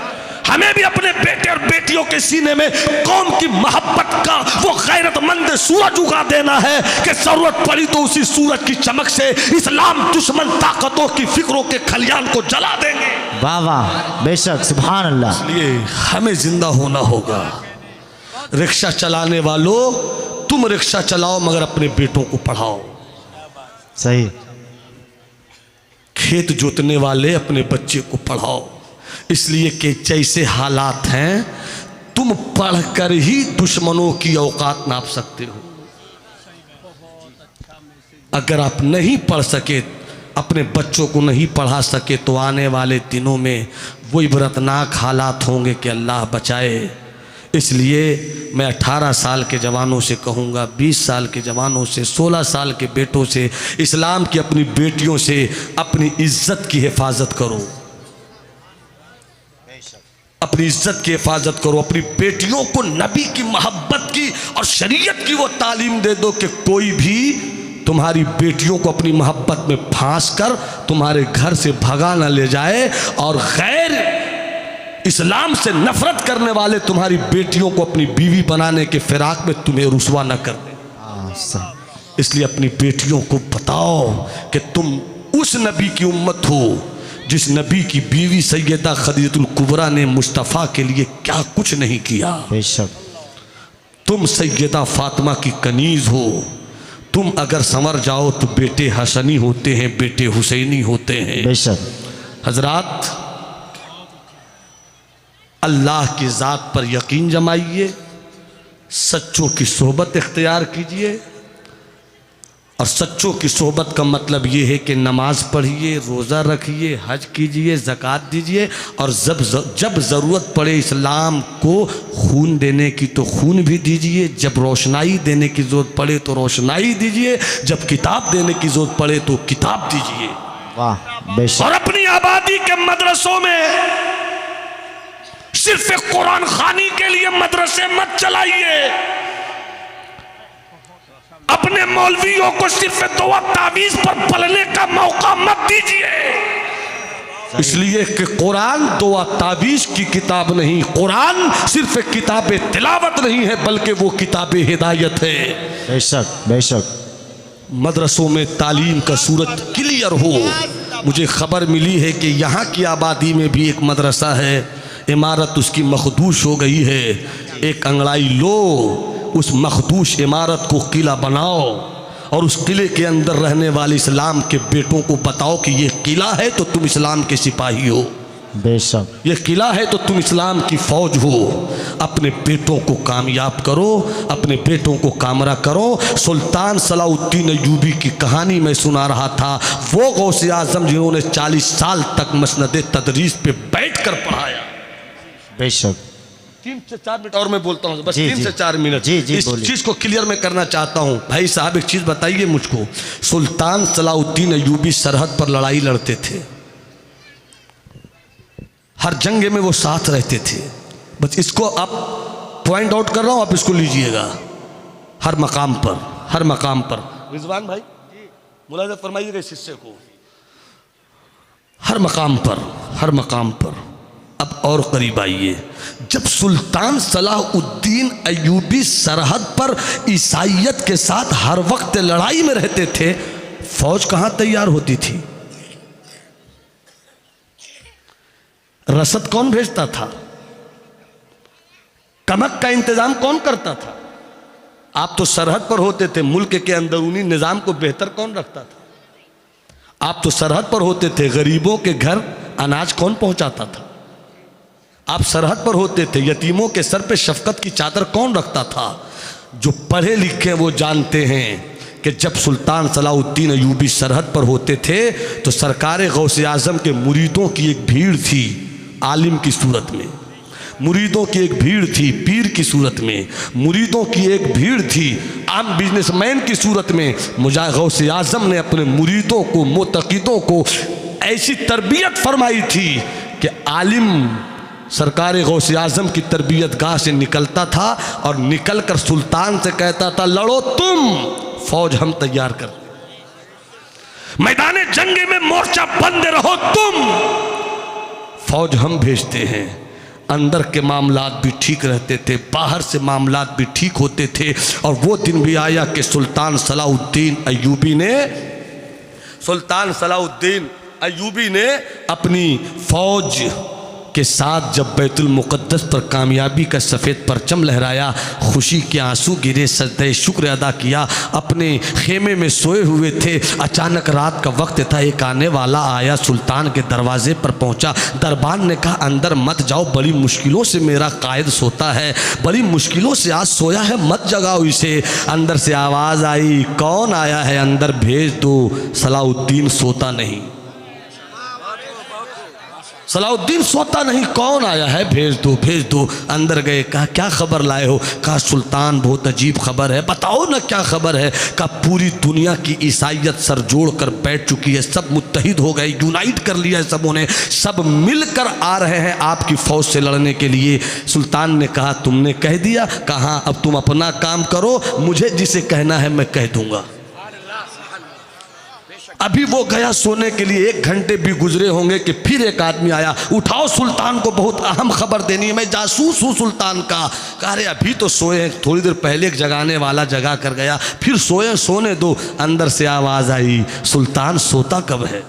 Speaker 3: हमें भी अपने बेटे और बेटियों के सीने में कौम की मोहब्बत का वो गैरतमंद सूरज उगा देना है कि जरूरत पड़ी तो उसी सूरज की चमक से इस्लाम दुश्मन ताकतों की फिक्रों के खलियान को जला देंगे।
Speaker 5: वाह वाह, बेशक, सुभान अल्लाह।
Speaker 3: इसलिए हमें जिंदा होना होगा। रिक्शा चलाने वालों, तुम रिक्शा चलाओ मगर अपने बेटों को पढ़ाओ।
Speaker 5: सही।
Speaker 3: खेत जोतने वाले अपने बच्चे को पढ़ाओ, इसलिए कि जैसे हालात हैं तुम पढ़कर ही दुश्मनों की औकात नाप सकते हो। अगर आप नहीं पढ़ सके, अपने बच्चों को नहीं पढ़ा सके, तो आने वाले दिनों में वो इबरतनाक हालात होंगे कि अल्लाह बचाए। इसलिए मैं 18 साल के जवानों से कहूँगा, 20 साल के जवानों से, 16 साल के बेटों से, इस्लाम की अपनी बेटियों से अपनी इज्जत की हिफाजत करो, अपनी इज्जत की हिफाजत करो। अपनी बेटियों को नबी की मोहब्बत की और शरीयत की वो तालीम दे दो कि कोई भी तुम्हारी बेटियों को अपनी मोहब्बत में फांस कर तुम्हारे घर से भगा न ले जाए, और गैर इस्लाम से नफरत करने वाले तुम्हारी बेटियों को अपनी बीवी बनाने के फिराक में तुम्हें रुसवा न कर दे। इसलिए अपनी बेटियों को बताओ कि तुम उस नबी की उम्मत हो जिस नबी की बीवी सैयदा खदीजतुल कुबरा ने मुस्तफ़ा के लिए क्या कुछ नहीं किया।
Speaker 5: बेशक।
Speaker 3: तुम सैयदा फातिमा की कनीज़ हो। तुम अगर संवर जाओ तो बेटे हसनी होते हैं, बेटे हुसैनी होते हैं।
Speaker 5: बेशक।
Speaker 3: हजरात, अल्लाह की ज़ात पर यकीन जमाइए, सच्चों की सोहबत इख्तियार कीजिए, और सच्चों की सोहबत का मतलब ये है कि नमाज पढ़िए, रोज़ा रखिए, हज कीजिए, ज़कात दीजिए, और जब ज़रूरत पड़े इस्लाम को खून देने की तो खून भी दीजिए, जब रोशनाई देने की ज़रूरत पड़े तो रोशनाई दीजिए, जब किताब देने की ज़रूरत पड़े तो किताब दीजिए।
Speaker 5: वाह, बेशक।
Speaker 3: और अपनी आबादी के मदरसों में सिर्फ कुरान खानी के लिए मदरसे मत चलाइए। अपने मौलवियों को सिर्फ दुआ तावीज़ पर पलने का मौका मत दीजिए। इसलिए कि कुरान दुआ तावीज़ की किताब नहीं, कुरान सिर्फ एक किताब तिलावत नहीं है बल्कि वो किताब हिदायत है।
Speaker 5: बेशक बेशक।
Speaker 3: मदरसों में तालीम का सूरत क्लियर हो। मुझे खबर मिली है कि यहाँ की आबादी में भी एक मदरसा है, इमारत उसकी मखदूश हो गई है। एक अंगड़ाई लो, उस मखदूश इमारत को किला बनाओ और उस किले के अंदर रहने वाले इस्लाम के बेटों को बताओ कि ये किला है तो तुम इस्लाम के सिपाही हो,
Speaker 5: बेशक।
Speaker 3: ये किला है तो तुम इस्लाम की फौज हो। अपने बेटों को कामयाब करो, अपने बेटों को कामरा करो। सुल्तान सलाउद्दीन अय्यूबी की कहानी मैं सुना रहा था, वो गौसे आजम जिन्होंने 40 साल तक मसनद तदरीस पे बैठ कर पढ़ाया।
Speaker 5: बेशक।
Speaker 3: 3 से 4 मिनट और मैं बोलता हूँ, बस
Speaker 5: जी,
Speaker 3: 3
Speaker 5: जी।
Speaker 3: से 4 मिनट।
Speaker 5: जी, जी,
Speaker 3: इस
Speaker 5: बोलिए।
Speaker 3: चीज़ को क्लियर मैं करना चाहता हूँ। भाई साहब एक चीज़ बताइए मुझको, सुल्तान सलाउद्दीन अय्यूबी सरहद पर लड़ाई लड़ते थे, हर जंगे में वो साथ रहते थे। बस इसको आप पॉइंट आउट कर रहा हूँ, आप इसको लीजिएगा। हर मकाम पर, हर मकाम पर। रिजवान भाई मुलाज़ा फरमाइएगा इस हिस्से को। हर मकाम पर, हर मकाम पर। अब और करीब आइए, जब सुल्तान सलाहुद्दीन अय्यूबी सरहद पर ईसाइयत के साथ हर वक्त लड़ाई में रहते थे, फौज कहां तैयार होती थी? रसद कौन भेजता था? कमक का इंतजाम कौन करता था? आप तो सरहद पर होते थे, मुल्क के अंदरूनी निजाम को बेहतर कौन रखता था? आप तो सरहद पर होते थे, गरीबों के घर अनाज कौन पहुंचाता था? आप सरहद पर होते थे, यतीमों के सर पे शफकत की चादर कौन रखता था? जो पढ़े लिखे वो जानते हैं कि जब सुल्तान सलाहुद्दीन अय्यूबी सरहद पर होते थे तो सरकार गौसे आज़म के मुरीदों की एक भीड़ थी, आलिम की सूरत में, मुरीदों की एक भीड़ थी, पीर की सूरत में, मुरीदों की एक भीड़ थी, आम बिजनेसमैन की सूरत में। मुझा गौसे आज़म ने अपने मुरीदों को, मुतक़िदों को ऐसी तरबियत फरमाई थी कि आलिम सरकार गौसे आज़म की तरबियत गाह से निकलता था और निकल कर सुल्तान से कहता था, लड़ो तुम, फौज हम तैयार कर, मैदान जंगे में मोर्चा बंद रहो तुम, फौज हम भेजते हैं। अंदर के मामलात भी ठीक रहते थे, बाहर से मामलात भी ठीक होते थे। और वो दिन भी आया कि सुल्तान सलाहुद्दीन अय्यूबी ने अपनी फौज के साथ जब बैतुल मुक़द्दस पर कामयाबी का सफ़ेद परचम लहराया, खुशी के आंसू गिरे, सजदे शुक्र अदा किया, अपने खेमे में सोए हुए थे। अचानक रात का वक्त था, एक आने वाला आया, सुल्तान के दरवाजे पर पहुंचा। दरबान ने कहा, अंदर मत जाओ, बड़ी मुश्किलों से मेरा कायद सोता है, बड़ी मुश्किलों से आज सोया है, मत जगाओ इसे। अंदर से आवाज़ आई, कौन आया है, अंदर भेज दो, सलाहुद्दीन सोता नहीं, सलाहुद्दीन सोता नहीं, कौन आया है, भेज दो, भेज दो। अंदर गए, कहा क्या खबर लाए हो? कहा सुल्तान बहुत अजीब खबर है। बताओ ना क्या खबर है? कहा पूरी दुनिया की ईसाइयत सर जोड़ कर बैठ चुकी है, सब मुत्तहिद हो गए, यूनाइट कर लिया है सबों ने, सब मिलकर आ रहे हैं आपकी फौज से लड़ने के लिए। सुल्तान ने कहा तुमने कह दिया? कहा अब तुम अपना काम करो, मुझे जिसे कहना है मैं कह दूंगा। अभी वो गया सोने के लिए, 1 घंटे भी गुजरे होंगे कि फिर एक आदमी आया, उठाओ सुल्तान को बहुत अहम खबर देनी है, मैं जासूस हूँ सुल्तान का। कह रहे अभी तो सोए हैं, थोड़ी देर पहले एक जगाने वाला जगा कर गया, फिर सोए, सोने दो। अंदर से आवाज़ आई, सुल्तान सोता कब है,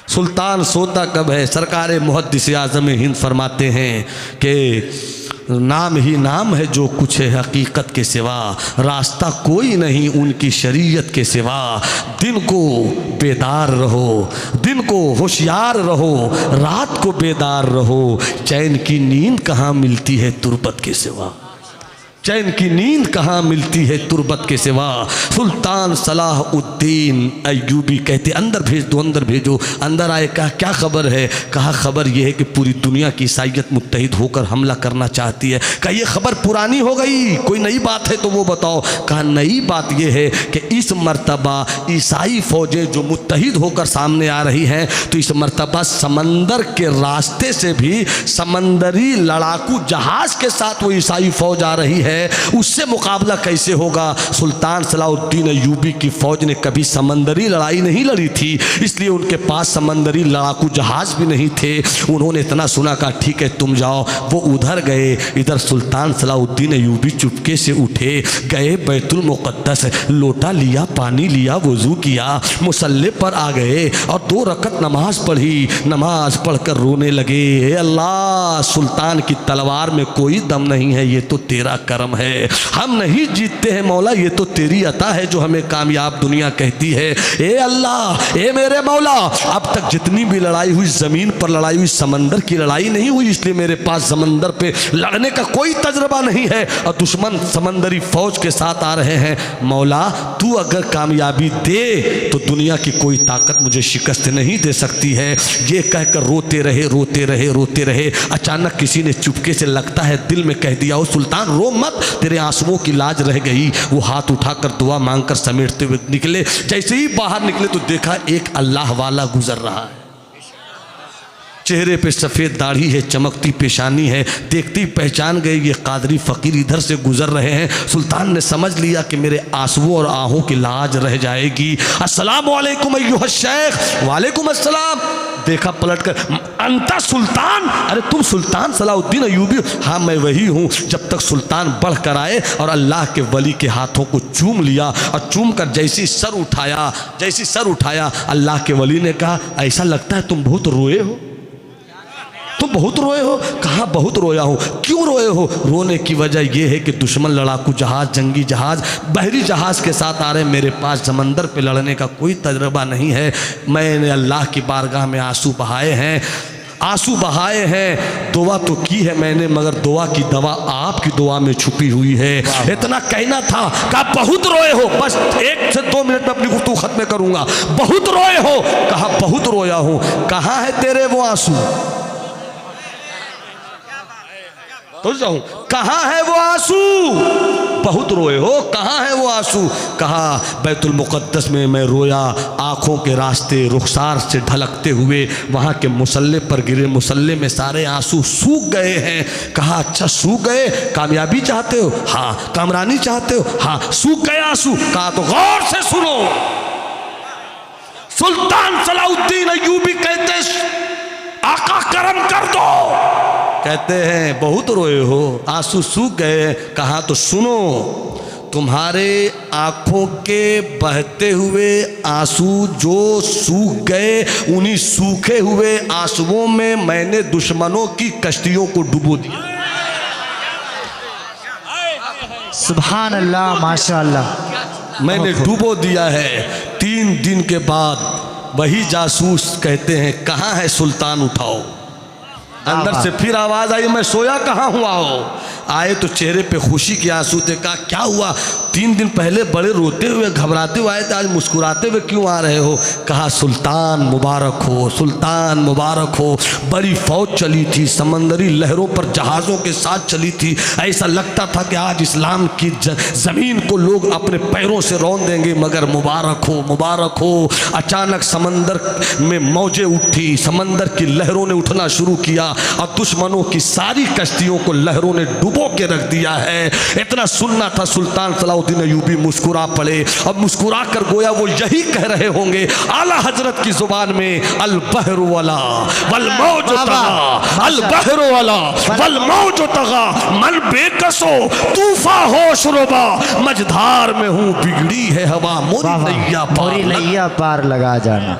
Speaker 3: सुल्तान सोता कब है? सरकार मुहद्दिस आज़म हिंद फरमाते हैं कि नाम ही नाम है जो कुछ है हकीकत के सिवा, रास्ता कोई नहीं उनकी शरीयत के सिवा। दिन को बेदार रहो, दिन को होशियार रहो, रात को बेदार रहो, चैन की नींद कहाँ मिलती है तुरबत के सिवा, चैन की नींद कहाँ मिलती है तुरबत के सिवा। सुल्तान सलाहुद्दीन अय्यूबी कहते अंदर भेज दो, अंदर भेजो। अंदर आए, कहा क्या खबर है? कहा खबर यह है कि पूरी दुनिया की ईसाइयत मुत्तहिद होकर हमला करना चाहती है। कहा यह खबर पुरानी हो गई, कोई नई बात है तो वो बताओ। कहा नई बात यह है कि इस मर्तबा ईसाई फौजें जो मुत्तहिद होकर सामने आ रही हैं, तो इस मर्तबा समंदर के रास्ते से भी समंदरी लड़ाकू जहाज के साथ वो ईसाई फौज आ रही है। है, उससे मुकाबला कैसे होगा। सुल्तान सलाहुद्दीन अय्यूबी की फौज ने कभी समंदरी लड़ाई नहीं लड़ी थी, इसलिए उनके पास समंदरी लड़ाकू जहाज भी नहीं थे। उन्होंने इतना सुना, कहा ठीक है तुम जाओ। वो उधर गए, इधर सुल्तान सलाहुद्दीन अय्यूबी चुपके से उठे, गए बैतुल मुक़द्दस, लोटा लिया, पानी लिया, वुज़ू किया, मुसल्ले पर आ गए और 2 रकत नमाज पढ़ी। नमाज पढ़कर रोने लगे, हे अल्लाह, सुल्तान की तलवार में कोई दम नहीं है, ये तो तेरा करम है, हम नहीं जीतते हैं मौला, ये तो तेरी अता है जो हमें कामयाब दुनिया कहती है। ए अल्लाह, ए मेरे मौला, अब तक जितनी भी लड़ाई हुई ज़मीन पर लड़ाई हुई, समंदर की लड़ाई नहीं हुई, इसलिए मेरे पास समंदर पे लड़ने का कोई तजर्बा नहीं है और दुश्मन समंदरी फौज के साथ आ रहे हैं। मौला, तू अगर कामयाबी दे तो दुनिया की कोई ताकत मुझे शिकस्त नहीं दे सकती है। ये कहकर रोते रहे, रोते रहे, रोते रहे। अचानक किसी ने चुपके से, लगता है दिल में कह दिया, ओ सुल्तान रो मत, तेरे आंसुओं की लाज रह गई। वो हाथ उठाकर दुआ मांगकर समेटते हुए निकले। जैसे ही बाहर निकले तो देखा एक अल्लाह वाला गुजर रहा है, चेहरे पे सफ़ेद दाढ़ी है, चमकती पेशानी है। देखते ही पहचान गए ये कादरी फ़कीर इधर से गुजर रहे हैं। सुल्तान ने समझ लिया कि मेरे आंसुओं और आहों की लाज रह जाएगी। अस्सलामु अलैकुम अय्युहश शेख। वालेकुम अस्सलाम। देखा पलट कर, अंता सुल्तान, अरे तुम सुल्तान सलाहुद्दीन अय्यूबी? हाँ मैं वही हूँ। जब तक सुल्तान बढ़ कर आए और अल्लाह के वली के हाथों को चूम लिया और चूम कर जैसी सर उठाया, अल्लाह के वली ने कहा, ऐसा लगता है तुम बहुत रोए हो, तुम बहुत रोए हो। कहाँ बहुत रोया हूँ। क्यों रोए हो? रोने की वजह यह है कि दुश्मन लड़ाकू जहाज, जंगी जहाज, बहरी जहाज के साथ आ रहे हैं, मेरे पास समंदर पे लड़ने का कोई तजर्बा नहीं है। मैंने अल्लाह की बारगाह में आंसू बहाए हैं, दुआ तो की है मैंने, मगर दुआ की दवा आपकी दुआ में छुपी हुई है। इतना कहना था। कहा बहुत रोए हो, बस 1 से 2 मिनट में अपनी गुफ्तगू खत्म करूंगा। बहुत रोए हो? कहा बहुत रोया हूँ। कहाँ है तेरे वो आंसू? तो जाऊं, कहाँ है वो आंसू? बहुत रोए हो, कहाँ है वो आंसू? कहा बैतुल मुक़द्दस में मैं रोया, आँखों के रास्ते रुखसार से ढलकते हुए वहाँ के मुसल्ले पर गिरे, मुसल्ले में सारे आंसू सूख गए हैं। कहा अच्छा सूख गए, कामयाबी चाहते हो? हाँ। कामरानी चाहते हो? हाँ। सूख गए आंसू? कहा तो गौर से सुनो। सुल्तान सलाहुद्दीन अय्यूबी कहते, आका करम कर दो। कहते हैं बहुत रोए हो, आंसू सूख गए। कहा तो सुनो, तुम्हारे आँखों के बहते हुए आंसू जो सूख गए, उन्हीं सूखे हुए आंसुओं में मैंने दुश्मनों की कश्तियों को डुबो दिया।
Speaker 5: सुभान अल्लाह, माशाअल्लाह।
Speaker 3: मैंने डुबो दिया है। 3 दिन के बाद वही जासूस कहते हैं, कहाँ है सुल्तान, उठाओ। अंदर से फिर आवाज़ आई, मैं सोया कहाँ हुआ हो। आए तो चेहरे पे खुशी के आंसू थे। कहा क्या हुआ? 3 दिन पहले बड़े रोते हुए घबराते हुए आए थे, आज मुस्कुराते हुए क्यों आ रहे हो? कहा सुल्तान मुबारक हो, सुल्तान मुबारक हो। बड़ी फौज चली थी, समंदरी लहरों पर जहाज़ों के साथ चली थी। ऐसा लगता था कि आज इस्लाम की ज़मीन को लोग अपने पैरों से रौंद देंगे, मगर मुबारक हो, मुबारक हो। अचानक समंदर में मौजें उठी, समंदर की लहरों ने उठना शुरू किया और दुश्मनों की सारी कश्तियों को लहरों ने डुबो के रख दिया है। इतना सुनना था। सुल्तान सलाहुद्दीन अय्यूबी मुस्कुरा पड़े और मुस्कुरा कर गोया वो यही कह रहे होंगे आला हजरत की जुबान में, अल बहरु वाला वल मौज तगा, अल बहरु वाला वल मौज तगा, मन बेकसो तूफा होश रुबा, मझधार में हूँ बिगड़ी है हवा, मोरी नैया
Speaker 5: पार लगा जाना।